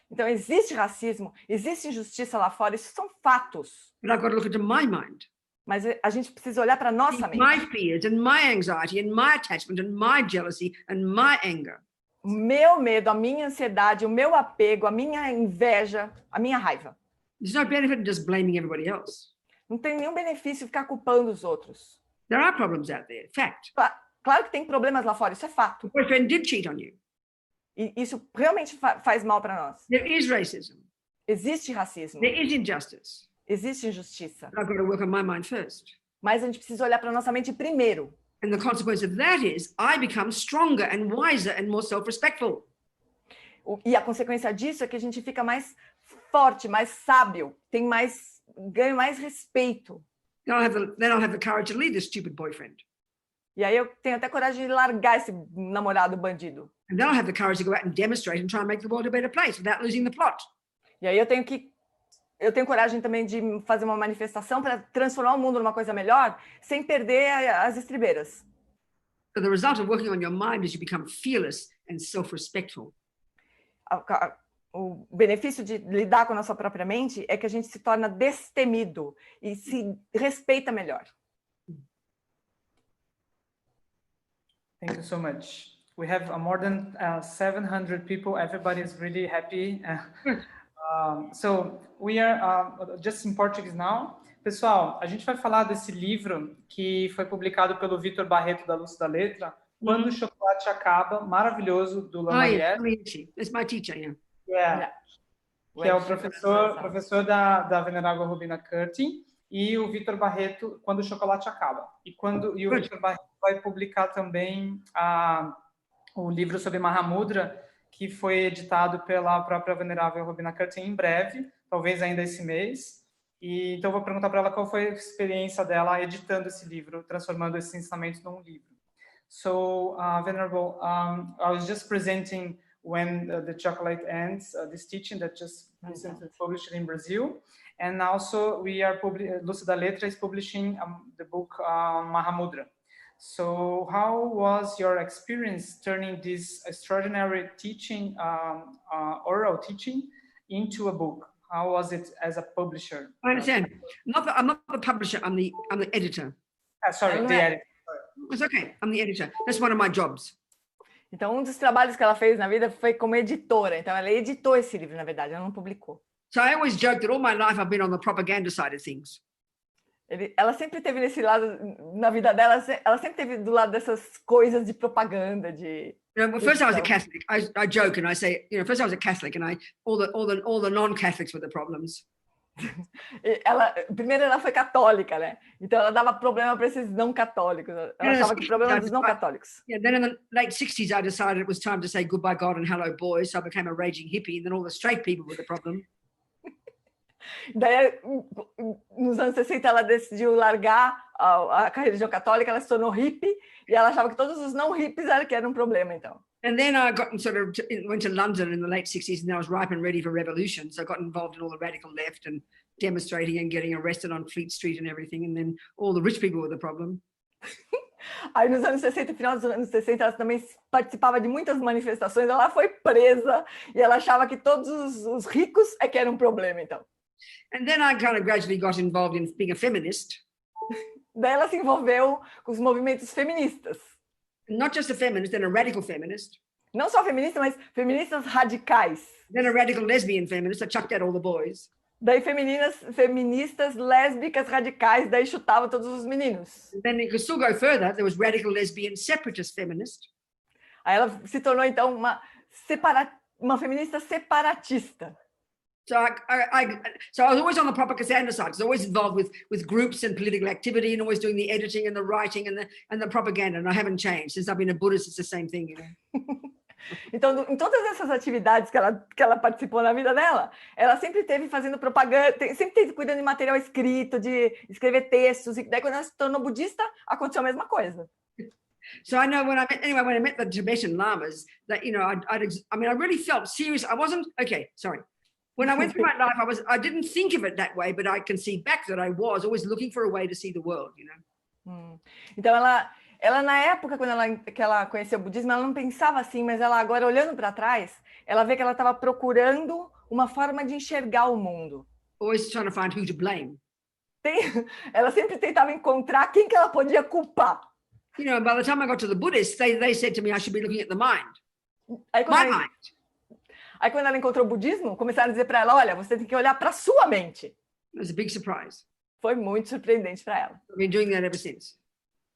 Então existe racismo, existe injustiça lá fora. Isso são fatos. But I've got to look into my mind. Mas a gente precisa olhar para nossa mente. My fears and my anxiety and my attachment and my jealousy and my anger. O meu medo, a minha ansiedade, o meu apego, a minha inveja, a minha raiva. There's no benefit in just blaming everybody else. Não tem nenhum benefício ficar culpando os outros. There are problems out there. Fact. Claro que tem problemas lá fora, isso é fato. Your boyfriend did cheat on you. E isso realmente faz mal para nós. There is racism. Existe racismo. There is injustice. Existe injustiça. But I've got to work on my mind first. Mas a gente precisa olhar para nossa mente primeiro. And the consequence of that is I become stronger and wiser and more self-respectful. E a consequência disso é que a gente fica mais forte, mais sábio, ganha mais respeito. Then I'll have the courage to leave this stupid boyfriend. E aí eu tenho até coragem de largar esse namorado bandido. And then I'll have the courage to go out and demonstrate and try and make the world a better place without losing the plot. E aí eu tenho coragem também de fazer uma manifestação para transformar o mundo numa coisa melhor, sem perder as estribeiras. So the result of working on your mind is you become fearless and self-respectful. O benefício de lidar com a nossa própria mente é que a gente se torna destemido e se respeita melhor. Thank you so much. We have more than 700 people. Everybody is really happy. So we are just in Portuguese now. Pessoal, a gente vai falar desse livro que foi publicado pelo Vitor Barreto da Luz da Letra, Quando o Chocolate Acaba, maravilhoso, do Lamariette. It's my teacher, yeah. Yeah. Que é o professor da Venerável Rubina Curtin, e o Vitor Barreto, Quando o Chocolate Acaba. E o Vitor Barreto vai publicar também o livro sobre Mahamudra, que foi editado pela própria Venerável Rubina Curtin em breve, talvez ainda esse mês. E então vou perguntar para ela qual foi a experiência dela editando esse livro, transformando esses ensinamentos num livro. So, Venerable, I was just presenting When the Chocolate Ends, this teaching that just recently published in Brazil. And also we are Luz da Letra is publishing the book Mahamudra. So how was your experience turning this extraordinary teaching, oral teaching, into a book? How was it as a publisher? I understand. I'm not the publisher, I'm the editor. Sorry, the editor. It's okay, I'm the editor. That's one of my jobs. Então, um dos trabalhos que ela fez na vida foi como editora. Então, ela editou esse livro, na verdade, ela não publicou. So I always joke that all my life I've been on the propaganda side of things. Ela sempre teve nesse lado, na vida dela, ela sempre teve do lado dessas coisas de propaganda, de... First I was a Catholic. I joke and I say, first I was a Catholic, and all the non-Catholics were the problems. Primeiro ela foi católica, né? Então ela dava problema para esses não católicos. Ela achava que o problema era dos não católicos. Yeah, then in the late 60s, I decided it was time to say goodbye God and hello boys. So I became a raging hippie, and then all the straight people were the problem. Daí, nos anos 60, ela decidiu largar a religião católica, ela se tornou hippie, e ela achava que todos os não hippies eram um problema, então. And then I went to London in the late 60s, and I was ripe and ready for revolution. So I got involved in all the radical left and demonstrating and getting arrested on Fleet Street and everything. And then all the rich people were the problem. Aí nos anos 60, final dos anos 60, ela também participava de muitas manifestações, ela foi presa, e ela achava que todos os ricos que eram um problema, então. And then I kind of gradually got involved in being a feminist. Daí ela se envolveu com os movimentos feministas. Not just a feminist, then a radical feminist. Não só feminista, mas feministas radicais. Then a radical lesbian feminist. I chucked out all the boys. Daí feministas lésbicas radicais, daí chutava todos os meninos. And then you could still go further. There was radical lesbian separatist feminist. Aí ela se tornou então uma feminista separatista. So I was always on the propaganda side. I was always involved with groups and political activity, and always doing the editing and the writing and the propaganda. And I haven't changed since I've been a Buddhist. It's the same thing, Então, em todas essas atividades que ela participou na vida dela, ela sempre teve fazendo propaganda, sempre teve cuidando de material escrito, de escrever textos. E daí, quando ela se tornou budista, aconteceu a mesma coisa. So I know when I met the Tibetan lamas, that I really felt serious. I wasn't okay. Sorry. When I went through my life, I didn't think of it that way, but I can see back that I was always looking for a way to see the world, Então ela na época que ela conheceu o budismo, ela não pensava assim, mas ela agora olhando para trás, ela vê que ela estava procurando uma forma de enxergar o mundo. Always trying to find who to blame. Ela sempre tentava encontrar quem que ela podia culpar. By the time I got to the Buddhists, they said to me I should be looking at the mind. Aí quando ela encontrou o budismo, começaram a dizer para ela, olha, você tem que olhar para sua mente. It was a big surprise. Foi muito surpreendente para ela. I've been doing that ever since.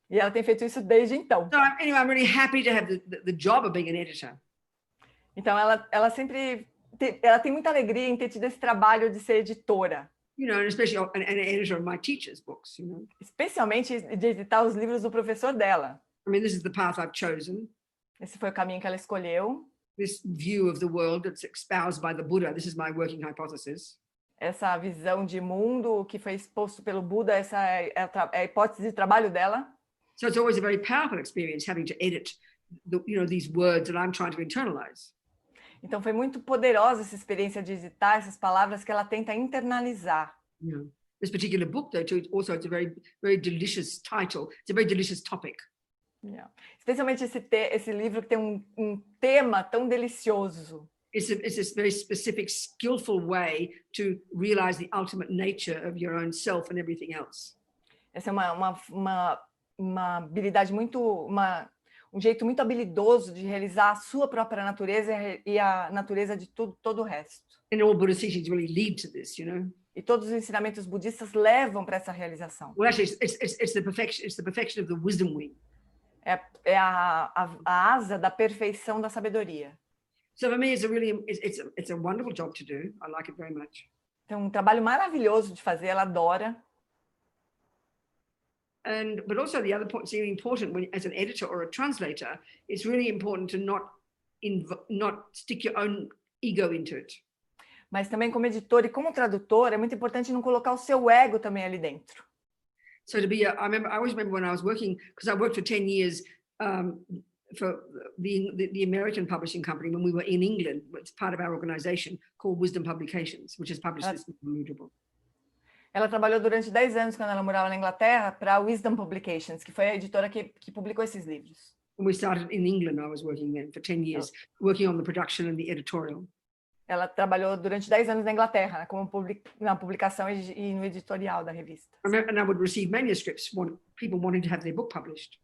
E ela tem feito isso desde então. So anyway, I'm really happy to have the job of being an editor. Então ela sempre ela tem muita alegria em ter tido esse trabalho de ser editora. And especially an editor of my teacher's books. Especialmente de editar os livros do professor dela. I mean, this is the path I've chosen. Esse foi o caminho que ela escolheu. This view of the world that's espoused by the Buddha. This is my working hypothesis. Essa visão de mundo que foi exposto pelo Buda, essa é a hipótese de trabalho dela. So it's always a very powerful experience having to edit these words that I'm trying to internalize. Então foi muito poderosa essa experiência de editar essas palavras que ela tenta internalizar. This particular book, though, too, it's a very, very delicious title. It's a very delicious topic. Especialmente esse livro que tem um tema tão delicioso. It's this very specific, skillful way to realize the ultimate nature of your own self and everything else. Essa é uma habilidade um jeito muito habilidoso de realizar a sua própria natureza e a natureza de todo o resto. And all Buddhist teachings really lead to this, E todos os ensinamentos budistas levam para essa realização. Well, actually, it's the perfection of the wisdom wing. É a asa da perfeição da sabedoria. So for me, it's a wonderful job to do. I like it very much. Então, um trabalho maravilhoso de fazer, ela adora. But also the other point, it's really important when, as an editor or a translator, it's really important to not stick your own ego into it. Mas também como editor e como tradutor, é muito importante não colocar o seu ego também ali dentro. So I always remember when I was working, because I worked for 10 years for the American publishing company when we were in England. It's part of our organization called Wisdom Publications, which has published this Immutable. Ela trabalhou durante 10 anos quando ela morava na Inglaterra para a Wisdom Publications, que foi a editora que publicou esses livros. When we started in England, I was working there for 10 years, working on the production and the editorial. Ela trabalhou durante 10 anos na Inglaterra, como na publicação e no editorial da revista. And I would receive manuscripts, people wanting to have their book published.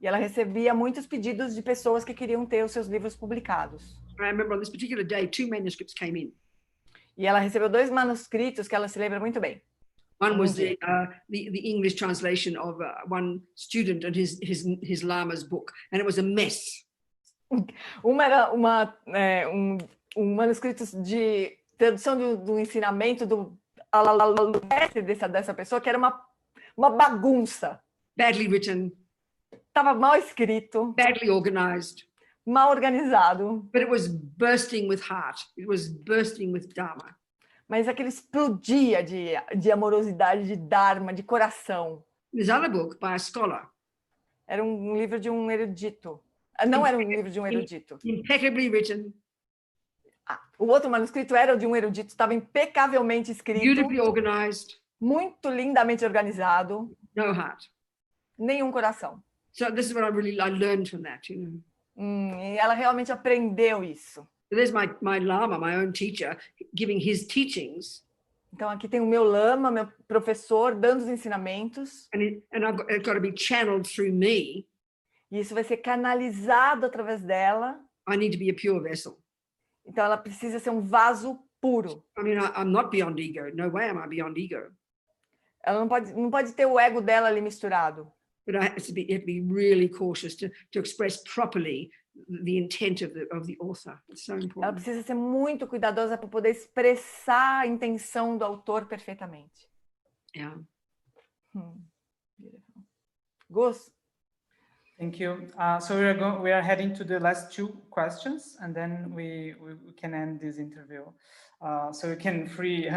E ela recebia muitos pedidos de pessoas que queriam ter os seus livros publicados. I remember on this particular day, 2 manuscripts came in. E ela recebeu 2 manuscritos que ela se lembra muito bem. One was the English translation of one student and his lama's book, and it was a mess. Uma era um manuscrito de tradução do ensinamento do mestre dessa pessoa, que era uma bagunça. Badly written, Estava mal escrito, badly organized, mal organizado, but it was bursting with heart. It was bursting with Dharma. mas aquele explodia de amorosidade, de Dharma, de coração. This other book by a scholar, Era um livro de um erudito. Não era um livro de um erudito. impeccably written, O outro manuscrito era o de um erudito, estava impecavelmente escrito, beautifully organized, muito lindamente organizado, no heart. nenhum coração. So this is what I learned from that, E ela realmente aprendeu isso. So there's my Lama, my own teacher, giving his teachings, Então aqui tem o meu lama, meu professor, dando os ensinamentos, and it's got to be channeled through me. e isso vai ser canalizado através dela. I need to be a pure vessel. Então ela precisa ser um vaso puro. I mean, I'm not beyond ego. No way am I beyond ego. Ela não pode ter o ego dela ali misturado. But I have to be really cautious to express properly the intent of the author. It's so Ela important. precisa ser muito cuidadosa para poder expressar a intenção do autor perfeitamente. Yeah. Beautiful. Gus? Thank you. So we are heading to the last 2 questions, and then we can end this interview. So you can free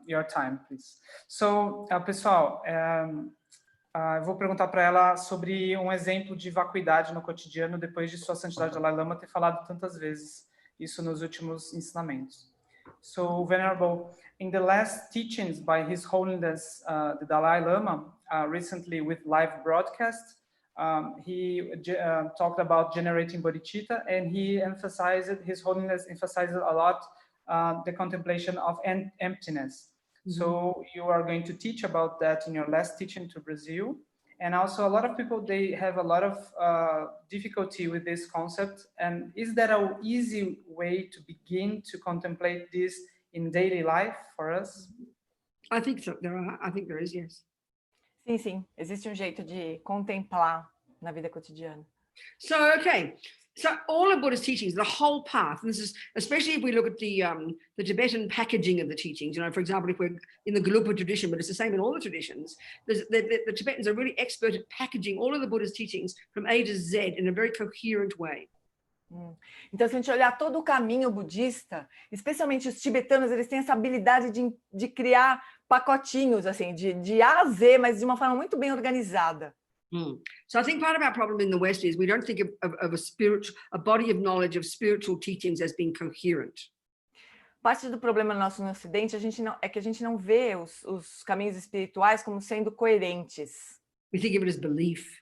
your time, please. So, pessoal, eu vou perguntar para ela sobre um exemplo de vacuidade no cotidiano depois de Sua Santidade Dalai Lama ter falado tantas vezes isso nos últimos ensinamentos. So, Venerable, in the last teachings by His Holiness the Dalai Lama, recently with live broadcast, he talked about generating bodhicitta, and His Holiness emphasized a lot the contemplation of emptiness. So you are going to teach about that in your last teaching to Brazil. And also a lot of people, they have a lot of difficulty with this concept. And is that an easy way to begin to contemplate this in daily life for us? I think so. I think there is, yes. Sim. Existe um jeito de contemplar na vida cotidiana. So, okay. So all of Buddha's teachings, the whole path, and this is especially if we look at the Tibetan packaging of the teachings, for example, if we're in the Gelugpa tradition, but it's the same in all the traditions, the Tibetans are really expert at packaging all of the Buddha's teachings from A to Z in a very coherent way. Então, se a gente olhar todo o caminho budista, especialmente os tibetanos, eles têm essa habilidade de criar pacotinhos, assim, de A a Z, mas de uma forma muito bem organizada. So I think part of our problem in the West is we don't think of a body of knowledge of spiritual teachings as being coherent. Parte do problema nosso no Ocidente é que a gente não vê os caminhos espirituais como sendo coerentes. We think of it as belief.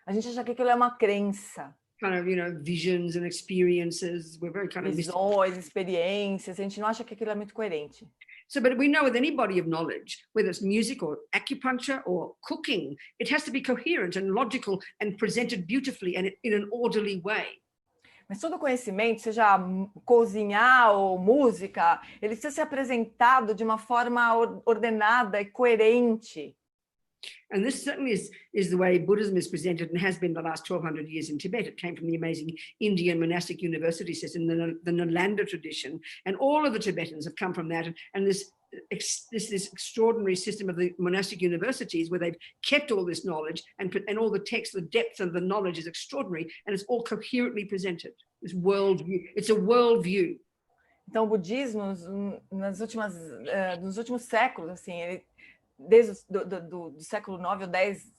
A gente acha que aquilo é uma crença. Kind of, visions and experiences. We're very kind of visões, experiências. A gente não acha que aquilo é muito coerente. So, but we know with any body of knowledge, whether it's music or acupuncture or cooking, it has to be coherent and logical and presented beautifully and in an orderly way. Mas todo conhecimento, seja cozinhar ou música, ele precisa ser apresentado de uma forma ordenada e coerente. And this certainly is the way Buddhism is presented and has been the last 1,200 years in Tibet. It came from the amazing Indian monastic university system, the Nalanda tradition, and all of the Tibetans have come from that. And this extraordinary system of the monastic universities where they've kept all this knowledge and all the text, the depth of the knowledge is extraordinary, and it's all coherently presented. This worldview, it's a worldview. Então, o budismo, nos últimos séculos, assim, desde do século 9 ou 10,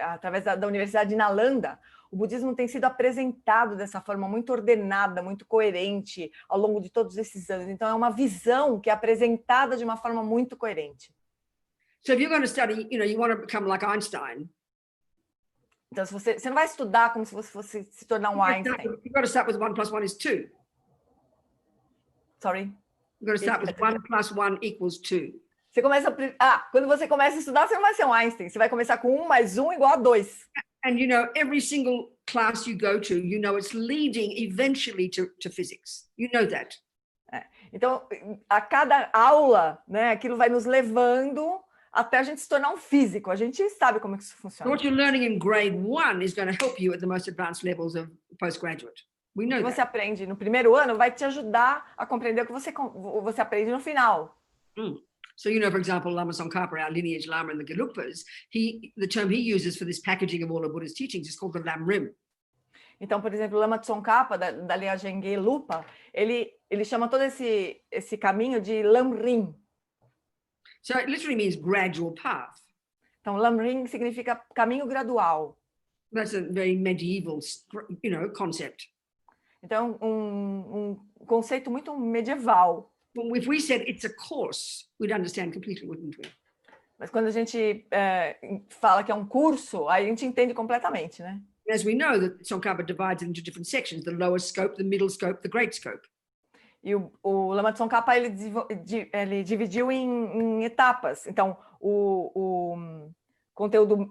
através da Universidade de Nalanda, o budismo tem sido apresentado dessa forma muito ordenada, muito coerente ao longo de todos esses anos. Então, é uma visão que é apresentada de uma forma muito coerente. So if you're going to study, you want to become like Einstein. Então, se você não vai estudar como se você fosse se tornar um Einstein. You've got to start with 1 + 1 is 2. Sorry? You've got to start with 1 + 1 = 2. Você começa quando você começa a estudar, você não vai ser um Einstein. Você vai começar com 1 + 1 = 2. And every single class you go to, it's leading eventually to physics. You know that. Então, a cada aula, né, aquilo vai nos levando até a gente se tornar um físico. A gente sabe como é que isso So funciona. what you're learning in grade 1 is going to help you at the most advanced levels of postgraduate. We O know que that. você aprende no primeiro ano vai te ajudar a compreender o que você aprende no final. So, you know, for example, Lama Tsongkhapa, our lineage Lama in the Gelugpas, the term he uses for this packaging of all of Buddha's teachings is called the Lamrim. Então, por exemplo, o Lama Tsongkhapa, da linhagem Gelugpa, ele chama todo esse caminho de Lamrim. So it literally means gradual path. Então, Lamrim significa caminho gradual. That's a very medieval, you know, concept. Então, um conceito muito medieval. Well, if we said it's a course, we'd understand completely, wouldn't we? Mas quando a gente fala que é um curso, aí a gente entende completamente, né? As we know, that Tsongkhapa divides it into different sections: the lower scope, the middle scope, the great scope. E o Lama Tsongkhapa ele dividiu em etapas. Então, o conteúdo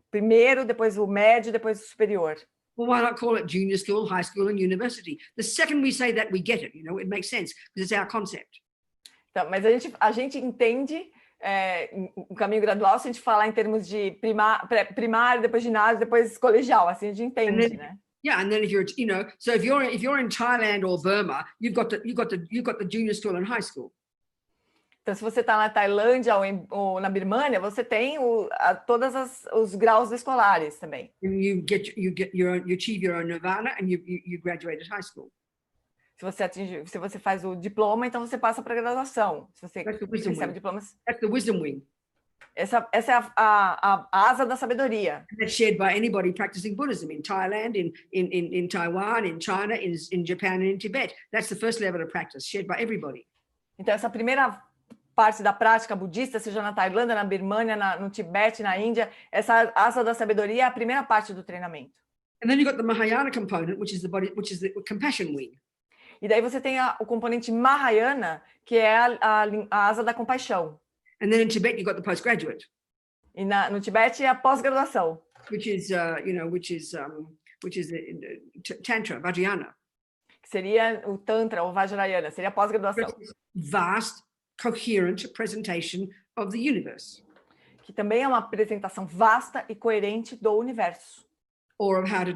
primeiro, depois o médio, depois o superior. Well, why not call it junior school, high school, and university? The second we say that, we get it. You know, it makes sense because it's our concept. Então, mas a gente entende o caminho gradual se a gente falar em termos de primário, depois ginásio, depois colegial. Assim a gente entende, né? Yeah, and then if you're, you know, so if you're in Thailand or Burma, you've got the junior school and high school. Então, se você está na Tailândia ou na Birmânia, você tem todos os graus escolares também. And you achieve your own nirvana, and you graduate at high school. Se você faz o diploma, então você passa para a graduação. Se você recebe diplomas. That's the wisdom wing. Essa é a asa da sabedoria. And that's shared by anybody practicing Buddhism in Thailand, in Taiwan, in China, in Japan, and in Tibet. That's the first level of practice, shared by everybody. Então, essa primeira parte da prática budista, seja na Tailândia, na Birmânia, no Tibete, na Índia, essa asa da sabedoria é a primeira parte do treinamento. And then you've got the Mahayana component, which is the compassion wing. E daí você tem o componente Mahayana, que é a asa da compaixão. And then in Tibet, you've got the postgraduate. E no Tibete é a pós-graduação. Which is Tantra, Vajrayana. Que seria o Tantra ou Vajrayana, seria a pós-graduação. Vast, coherent presentation of the universe. Que também é uma apresentação vasta e coerente do universo. Or of how to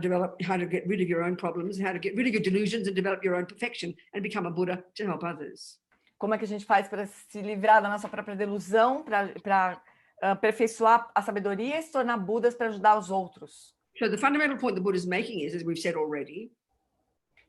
get rid of your own problems, how to get rid of your delusions and develop your own perfection and become a Buddha to help others. Como é que a gente faz para se livrar da nossa própria delusão, para aperfeiçoar a sabedoria e se tornar Budas para ajudar os outros? So the fundamental point the Buddha is making is, as we've said already,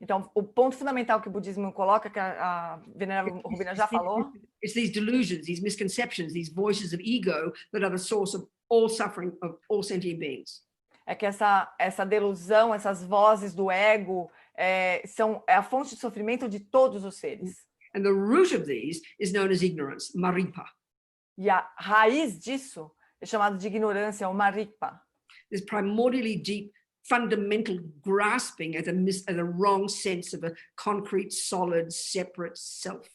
então, o ponto fundamental que o budismo coloca, que a Venerável Rubina já falou, it's these delusions, these misconceptions, these voices of ego that are the source of all suffering of all sentient beings. É que essa delusão, essas vozes do ego é a fonte de sofrimento de todos os seres. And the root of these is known as ignorance, maripa. E a raiz disso é chamada de ignorância, ou maripa. This primordially deep, fundamental grasping at a wrong sense of a concrete, solid, separate self.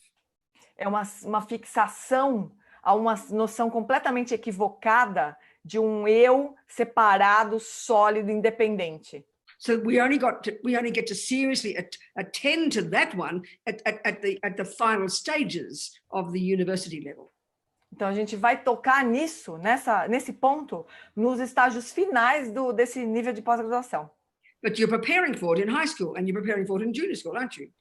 É uma fixação a uma noção completamente equivocada de um eu separado, sólido, independente. So we only get to seriously attend to that one at the final stages of the university level. Então a gente vai tocar nisso, nesse ponto, nos estágios finais desse nível de pós-graduação. But you're preparing for it in high school and you're preparing for it in junior school, aren't you?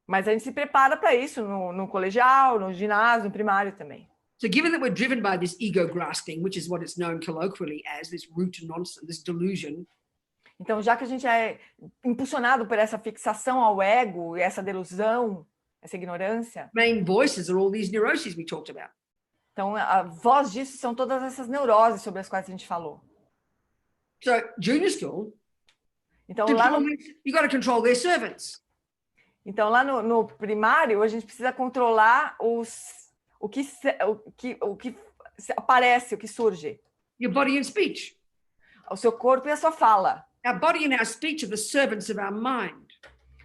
Mas a gente se prepara para isso no colegial, no ginásio, no primário também. So given that we're driven by this ego grasping, which is what it's known colloquially as, this root nonsense, this delusion. Então, já que a gente é impulsionado por essa fixação ao ego, essa delusão, essa ignorância. Main voices are all these neuroses we talked about. Então, a voz disso são todas essas neuroses sobre as quais a gente falou. So junior school, então, lá no, you got to control their servants. Então, lá no primário, a gente precisa controlar o que aparece, o que surge. Your body and speech. O seu corpo e a sua fala. Our body and our speech are the servants of our mind.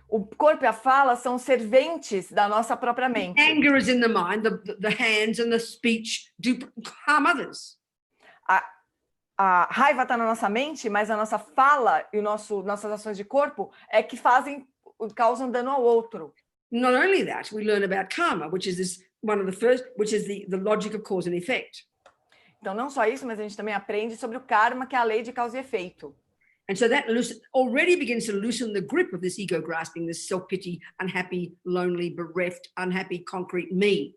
O corpo e a fala são serventes da nossa própria mente. Anger is in the mind, the hands and the speech do harm others. A raiva está na nossa mente, mas a nossa fala e nossas ações de corpo é que causam dano ao outro. Not only that, we learn about karma, which is this one of the first, which is the logic of cause and effect. Então, não só isso, mas a gente também aprende sobre o karma, que é a lei de causa e efeito. And so that already begins to loosen the grip of this ego grasping, this self-pity, unhappy, lonely, bereft, unhappy, concrete me.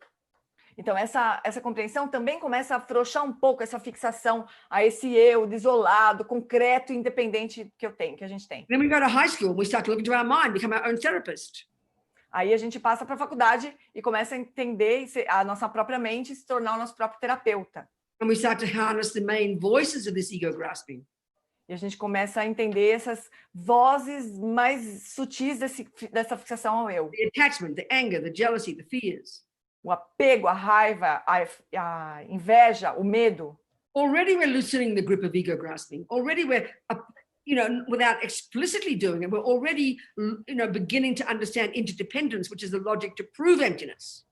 Então, essa compreensão também começa a afrouxar um pouco essa fixação a esse eu desolado, concreto e independente que a gente tem. Then we go to high school and we start to look into our mind, become our own therapist. Aí a gente passa para a faculdade e começa a entender a nossa própria mente e se tornar o nosso próprio terapeuta. And we start to harness the main voices of this ego grasping. E a gente começa a entender essas vozes mais sutis dessa fixação ao eu. The attachment, the anger, the jealousy, the fears. O apego, a raiva, a inveja, o medo. Already we're loosening the grip of ego grasping. Already we're, without explicitly doing it, we're already, beginning to understand interdependence, which is the logic to prove emptiness.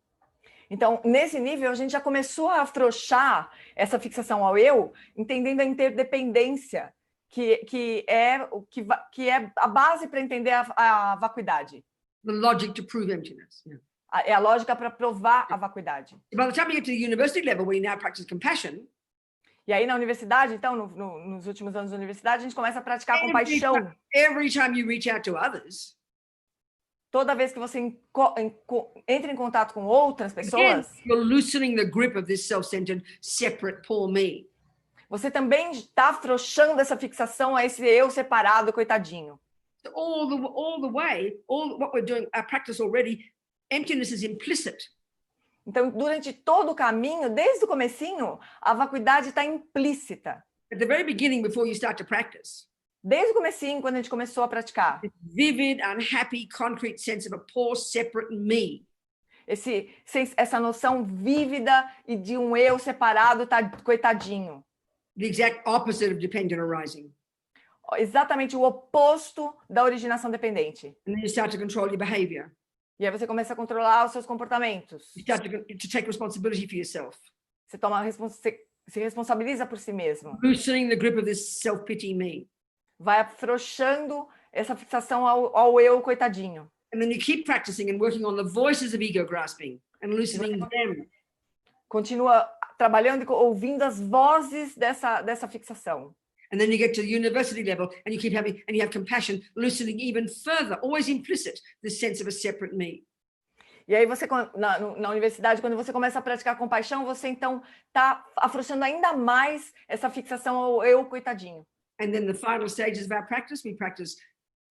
Então, nesse nível, a gente já começou a afrouxar essa fixação ao eu, entendendo a interdependência, que é a base para entender a vacuidade. The logic to prove emptiness. Yeah. É a lógica para provar a vacuidade. By the time you get to the university level, where you now practice compassion, e aí na universidade, então, nos últimos anos da universidade, a gente começa a praticar compaixão. Every time you reach out to others, toda vez que você entra em contato com outras pessoas, again, you're loosening the grip of this self-centered, separate, poor me. Você também está afrouxando essa fixação a esse eu separado, coitadinho. So all the way, what we're doing, our practice already, emptiness is implicit. Então, durante todo o caminho, desde o comecinho, a vacuidade está implícita. At the very beginning, before you start to practice. Desde o comecinho, quando a gente começou a praticar. This vivid, unhappy, concrete sense of a poor, separate me. Essa noção vívida e de um eu separado, coitadinho. The exact opposite of dependent arising. Exatamente o oposto da originação dependente. And then you start to control your behavior. E aí você começa a controlar os seus comportamentos. You start to take responsibility for yourself. Você se responsabiliza por si mesmo. Loosening the grip of this self-pity me. Vai afrouxando essa fixação ao eu coitadinho. And then you keep practicing and working on the voices of ego grasping and loosening them. Continua trabalhando e ouvindo as vozes dessa fixação. And then you get to the university level and you have compassion, loosening even further, always implicit, this sense of a separate me. E aí você, na universidade, quando você começa a praticar compaixão, você então está afrouxando ainda mais essa fixação ao eu coitadinho. And then the final stages of our practice, we practice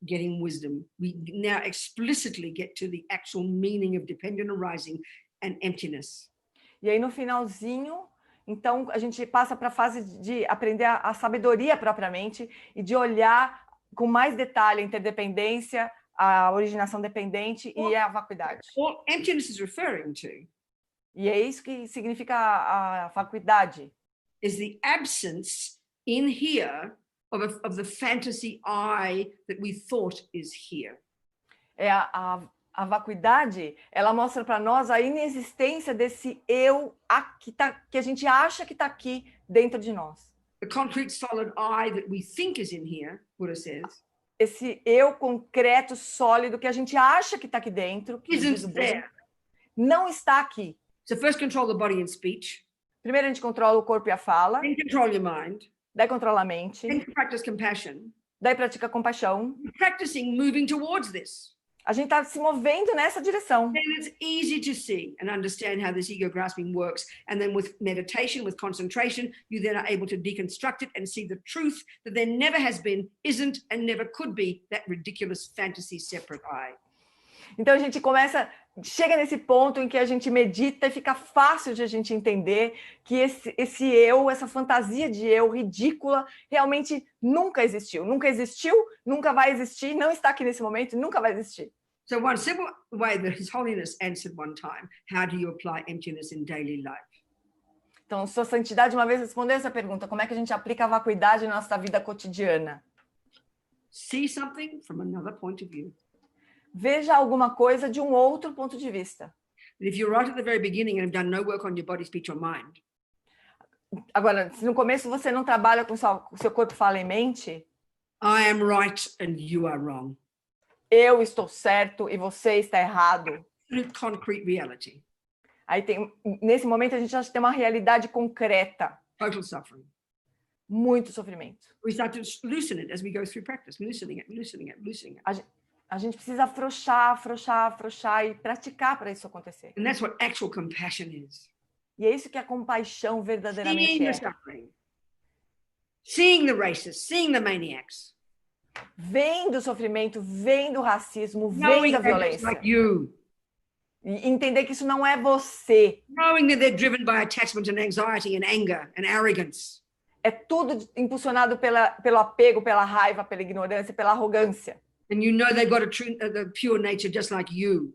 getting wisdom. We now explicitly get to the actual meaning of dependent arising and emptiness. E aí no finalzinho, então a gente passa para a fase de aprender a sabedoria propriamente e de olhar com mais detalhe a interdependência, a originação dependente e a vacuidade. What emptiness is referring to E é isso que significa a vacuidade. is the absence in here of the fantasy I that we thought is here. É a vacuidade, ela mostra para nós a inexistência desse eu que a gente acha que está aqui dentro de nós. The concrete solid I that we think is in here, Buddha says, Esse eu concreto, sólido, que a gente acha que está aqui dentro, que diz o isn't Buda, there. não está aqui. So first control the body and speech, Primeiro a gente controla o corpo e a fala, then control your mind, daí controla a mente, then practice compassion. daí pratica compaixão. Practicing moving towards this. A gente está se movendo nessa direção. Then it's easy to see and understand how this ego grasping works. And then with meditation, with concentration, you then are able to deconstruct it and see the truth that there never has been, isn't, and never could be that ridiculous fantasy separate I. Então a gente chega nesse ponto em que a gente medita e fica fácil de a gente entender que esse eu, essa fantasia de eu ridícula, realmente nunca existiu. Nunca existiu, nunca vai existir, não está aqui nesse momento, nunca vai existir. So one simple way that His Holiness answered one time, how do you apply emptiness in daily life? Então, Sua Santidade uma vez respondeu essa pergunta, como é que a gente aplica a vacuidade na nossa vida cotidiana? See something from another point of view. Veja alguma coisa de um outro ponto de vista. If you're right at the very beginning and have done no work on your body, speech, or mind, Agora, se no começo você não trabalha com seu corpo, fala e mente, I am right and you are wrong. eu estou certo e você está errado. Absolute concrete reality. Aí nesse momento a gente já tem uma realidade concreta, Total suffering. muito sofrimento. We start to loosen it as we go through practice, loosening it, loosening it, loosening it. A gente precisa afrouxar e praticar para isso acontecer. And that's what actual compassion is. E é isso que a compaixão verdadeiramente Seeing the é. suffering, seeing the racists, seeing the maniacs, Vendo o sofrimento, vendo o racismo, knowing vendo a that it's violência. like you, E entender que isso não é você. knowing that they're driven by attachment and anxiety and anger and arrogance. É tudo impulsionado pelo apego, pela raiva, pela ignorância, pela arrogância. And you know they've got the pure nature just like you.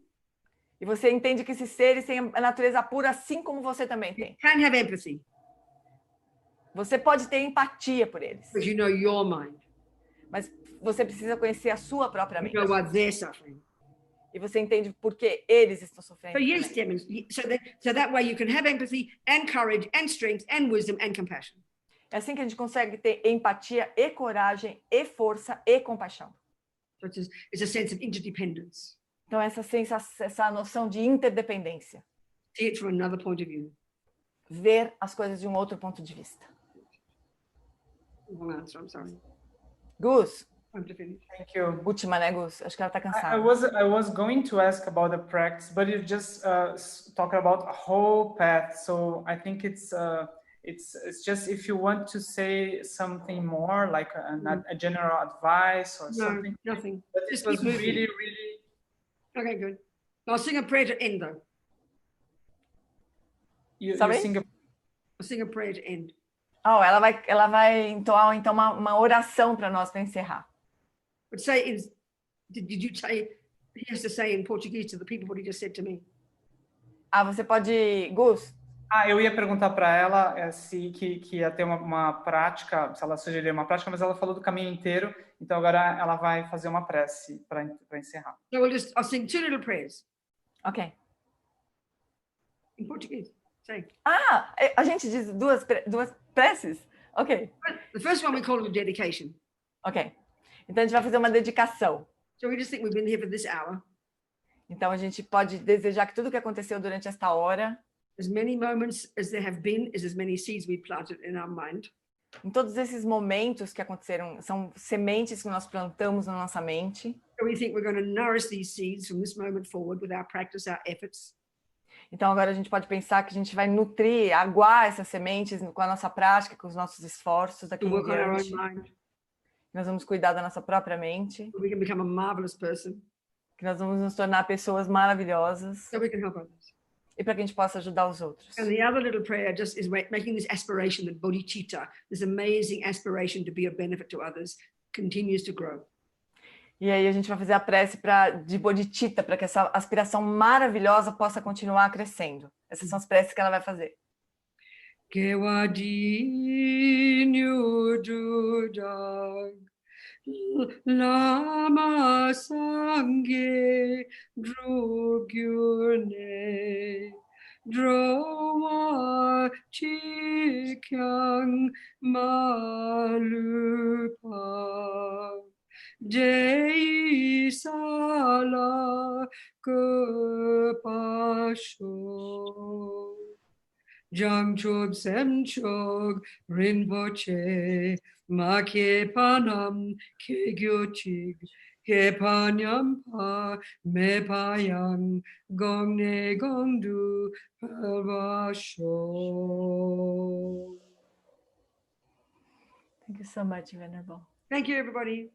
E você entende que esses seres têm a natureza pura assim como você também You tem. can have empathy Você pode ter empatia por eles, because you know your mind. mas você precisa conhecer a sua própria You mente. know why they're suffering. E você entende por que eles estão sofrendo. So yes, também. so that way you can have empathy and courage and strength and wisdom and compassion. É assim que a gente consegue ter empatia e coragem e força e compaixão. So it's a sense of interdependence. Então essa noção de interdependência, See it from another point of view. ver as coisas de um outro ponto de vista. Wrong answer, I'm sorry. Gus, Time to finish. Thank you. última, né, Gus? Acho que ela tá I cansada. was going to ask about the practice, but you just talked about a whole path. So I think it's just if you want to say something more, like a general advice or No, something. nothing. But it Just was keep moving. really, really. Okay, good. I'll sing a prayer to end though. You Sorry? sing I'll sing a prayer to end. Oh, ela vai entoar então uma oração para nós para encerrar. But say did you say he has to say in Portuguese to the people what he just said to me? Ah, você pode, Gus? Eu ia perguntar para ela se que ia ter uma prática, se ela sugeriria uma prática, mas ela falou do caminho inteiro, então agora ela vai fazer uma prece para encerrar. So I'll sing two little prayers Ok. in Portuguese. Say. Ah, a gente diz duas preces? Ok, The first one we call it a dedication. ok. Então a gente vai fazer uma dedicação. So we just think we've been here for this hour. Então a gente pode desejar que tudo que aconteceu durante esta hora, As many moments as there have been is as many seeds we planted in our mind. em todos esses momentos que aconteceram, são sementes que nós plantamos na nossa mente. So we think we're going to nourish these seeds from this moment forward with our practice, our efforts. Então agora a gente pode pensar que a gente vai nutrir, aguar essas sementes com a nossa prática, com os nossos esforços daqui To em work on our diante. own mind. Nós vamos cuidar da nossa própria mente, So we can become a marvelous person. que nós vamos nos tornar pessoas maravilhosas So we can help others. e para que a gente possa ajudar os outros. And the other little prayer just is making this aspiration that bodhicitta, this amazing aspiration to be of benefit to others, continues to grow. E aí a gente vai fazer a prece de bodhicitta, para que essa aspiração maravilhosa possa continuar crescendo. Essas são as preces que ela vai fazer. Kewadinyu Judag Lama Sangye Drugyurne Droma Chikyang Malupa Dei Sala Kupasho Jangchog Semchog Rinpoche Make Panam Kegyochig Kepanyampa Mepayang Gongne Gongdu Parvasho. Thank you so much, Venerable. Thank you, everybody.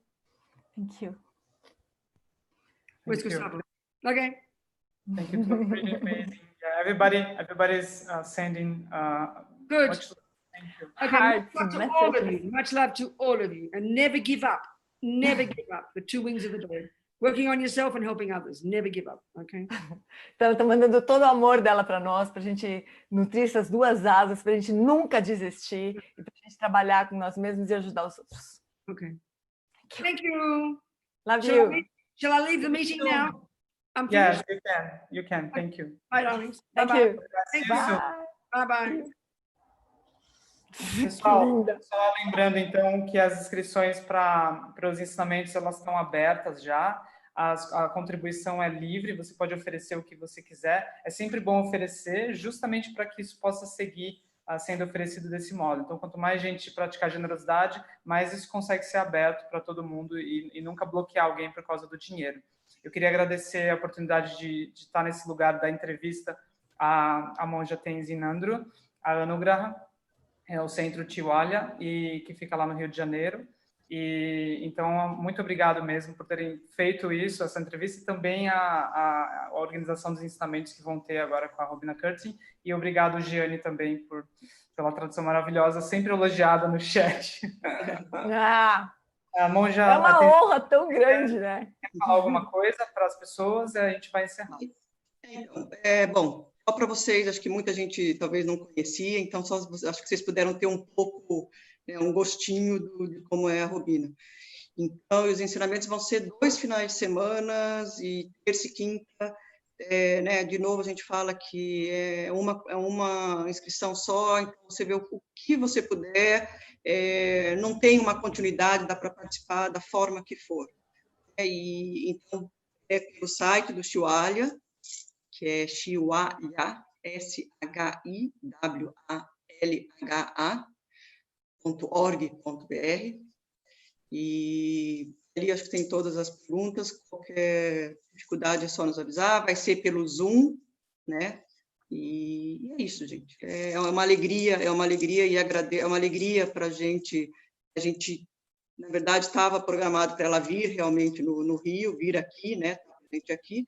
Thank you. Where's Thank you. Gustavo? Okay. Thank you. It was really amazing. Yeah, everybody's sending Good. much. Thank you. Okay, Hearts much love and to all of messages. you. Much love to all of you. And never give up. Never give up. The two wings of the dog. Working on yourself and helping others. Never give up. Okay. Então ela está mandando todo o amor dela para nós, para a gente nutrir essas duas asas, para a gente nunca desistir e para a gente trabalhar com nós mesmos e ajudar os outros. Okay. Thank you. Love Shall you. Shall I leave the meeting now? I'm Yes, finished. you can. Thank you. Bye, darlings. Thank Bye-bye. you. Thank See you you. soon. Bye. Bye-bye. Pessoal, só lembrando então que as inscrições para os ensinamentos elas estão abertas já. a contribuição é livre, você pode oferecer o que você quiser. É sempre bom oferecer, justamente para que isso possa seguir sendo oferecido desse modo. Então, quanto mais gente praticar generosidade, mais isso consegue ser aberto para todo mundo e nunca bloquear alguém por causa do dinheiro. Eu queria agradecer a oportunidade de estar nesse lugar da entrevista a Monja Tenzin Nandro, a Anugraha, o Centro Tiwalya, e que fica lá no Rio de Janeiro. E então, muito obrigado mesmo por terem feito isso, essa entrevista, e também a organização dos ensinamentos que vão ter agora com a Robina Curtin. E obrigado, Giane, também pela tradução maravilhosa, sempre elogiada no chat. A Monja, é uma honra tão grande, né? Quer falar alguma coisa para as pessoas e a gente vai encerrar. Então, bom, só para vocês, acho que muita gente talvez não conhecia, então acho que vocês puderam ter um pouco, um gostinho de como é a Robina. Então, os ensinamentos vão ser 2 finais de semana, e terça e quinta. De novo, a gente fala que é uma inscrição só, então você vê o que você puder, não tem uma continuidade, dá para participar da forma que for. Então, é pelo site do Tiwalya, que é Shiwalya, SHIWALLHA.org.br, e ali acho que tem todas as perguntas, qualquer dificuldade é só nos avisar, vai ser pelo Zoom, né? E é isso, gente. É uma alegria e é uma alegria para a gente, na verdade, estava programado para ela vir realmente no Rio, vir aqui, né? Gente aqui,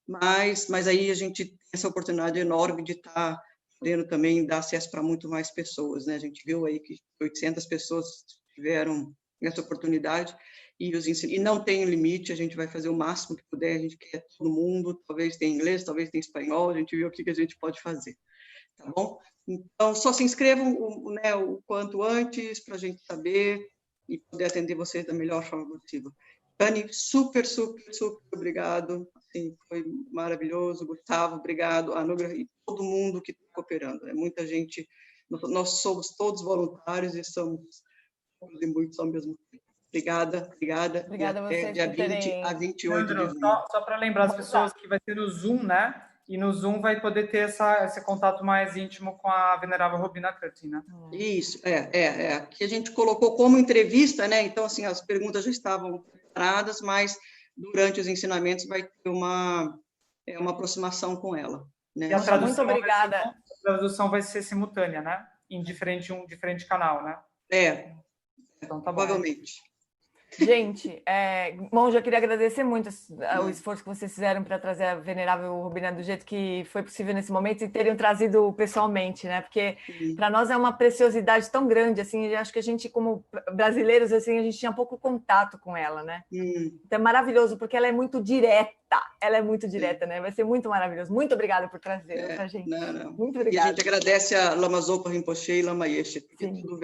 mas aí a gente tem essa oportunidade enorme de estar podendo também dar acesso para muito mais pessoas, né? A gente viu aí que 800 pessoas tiveram essa oportunidade e não tem limite, a gente vai fazer o máximo que puder, a gente quer todo mundo, talvez tenha inglês, talvez tenha espanhol, a gente viu o que a gente pode fazer, tá bom? Então, só se inscrevam o quanto antes para a gente saber e poder atender vocês da melhor forma possível. Dani, super, super, super obrigado, assim, foi maravilhoso. Gustavo, obrigado, a Anugraha e todo mundo que está cooperando, muita gente, nós somos todos voluntários e somos todos e muitos ao mesmo tempo. Obrigada. Obrigada a vocês dia por terem... 20 a 28 Leandro, de junho. só para lembrar as pessoas que vai ser no Zoom, né? E no Zoom vai poder ter esse contato mais íntimo com a venerável Robina Curtin, né? Isso, que a gente colocou como entrevista, né? Então, assim, as perguntas já estavam preparadas, mas durante os ensinamentos vai ter uma aproximação com ela, né? E a tradução, muito obrigada. A tradução vai ser simultânea, né? Em diferente canal, né? Então, tá bom. Provavelmente. Gente, Monja, eu queria agradecer muito o esforço que vocês fizeram para trazer a venerável Robina do jeito que foi possível nesse momento e terem trazido pessoalmente, né? Porque para nós é uma preciosidade tão grande, assim, acho que a gente, como brasileiros, assim, a gente tinha pouco contato com ela, né? Então é maravilhoso, porque ela é muito direta, né? Vai ser muito maravilhoso. Muito obrigada por trazer para a gente. Não. Muito obrigada. E a gente agradece a Lama Zopa Rinpoche e Lama Yeshe, porque tudo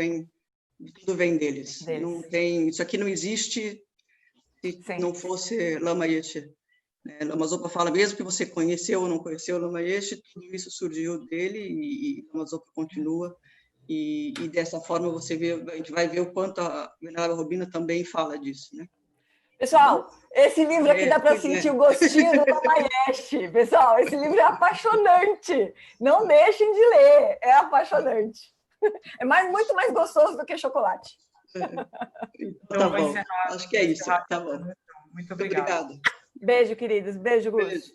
vem deles. Não tem, isso aqui não existe se não fosse Lama Yeshe. Lama Zopa fala, mesmo que você conheceu ou não conheceu Lama Yeshe, tudo isso surgiu dele e Lama Zopa continua. E dessa forma a gente vai ver o quanto a venerável Robina também fala disso, né? Pessoal, esse livro aqui dá para sentir o gostinho do Lama Yeshe. Pessoal, esse livro é apaixonante. Não deixem de ler, é apaixonante. É muito mais gostoso do que chocolate. Então, tá bom. Acho que é isso. Tá bom. Muito obrigado. Beijo, queridos. Beijo, Gus. Beijo.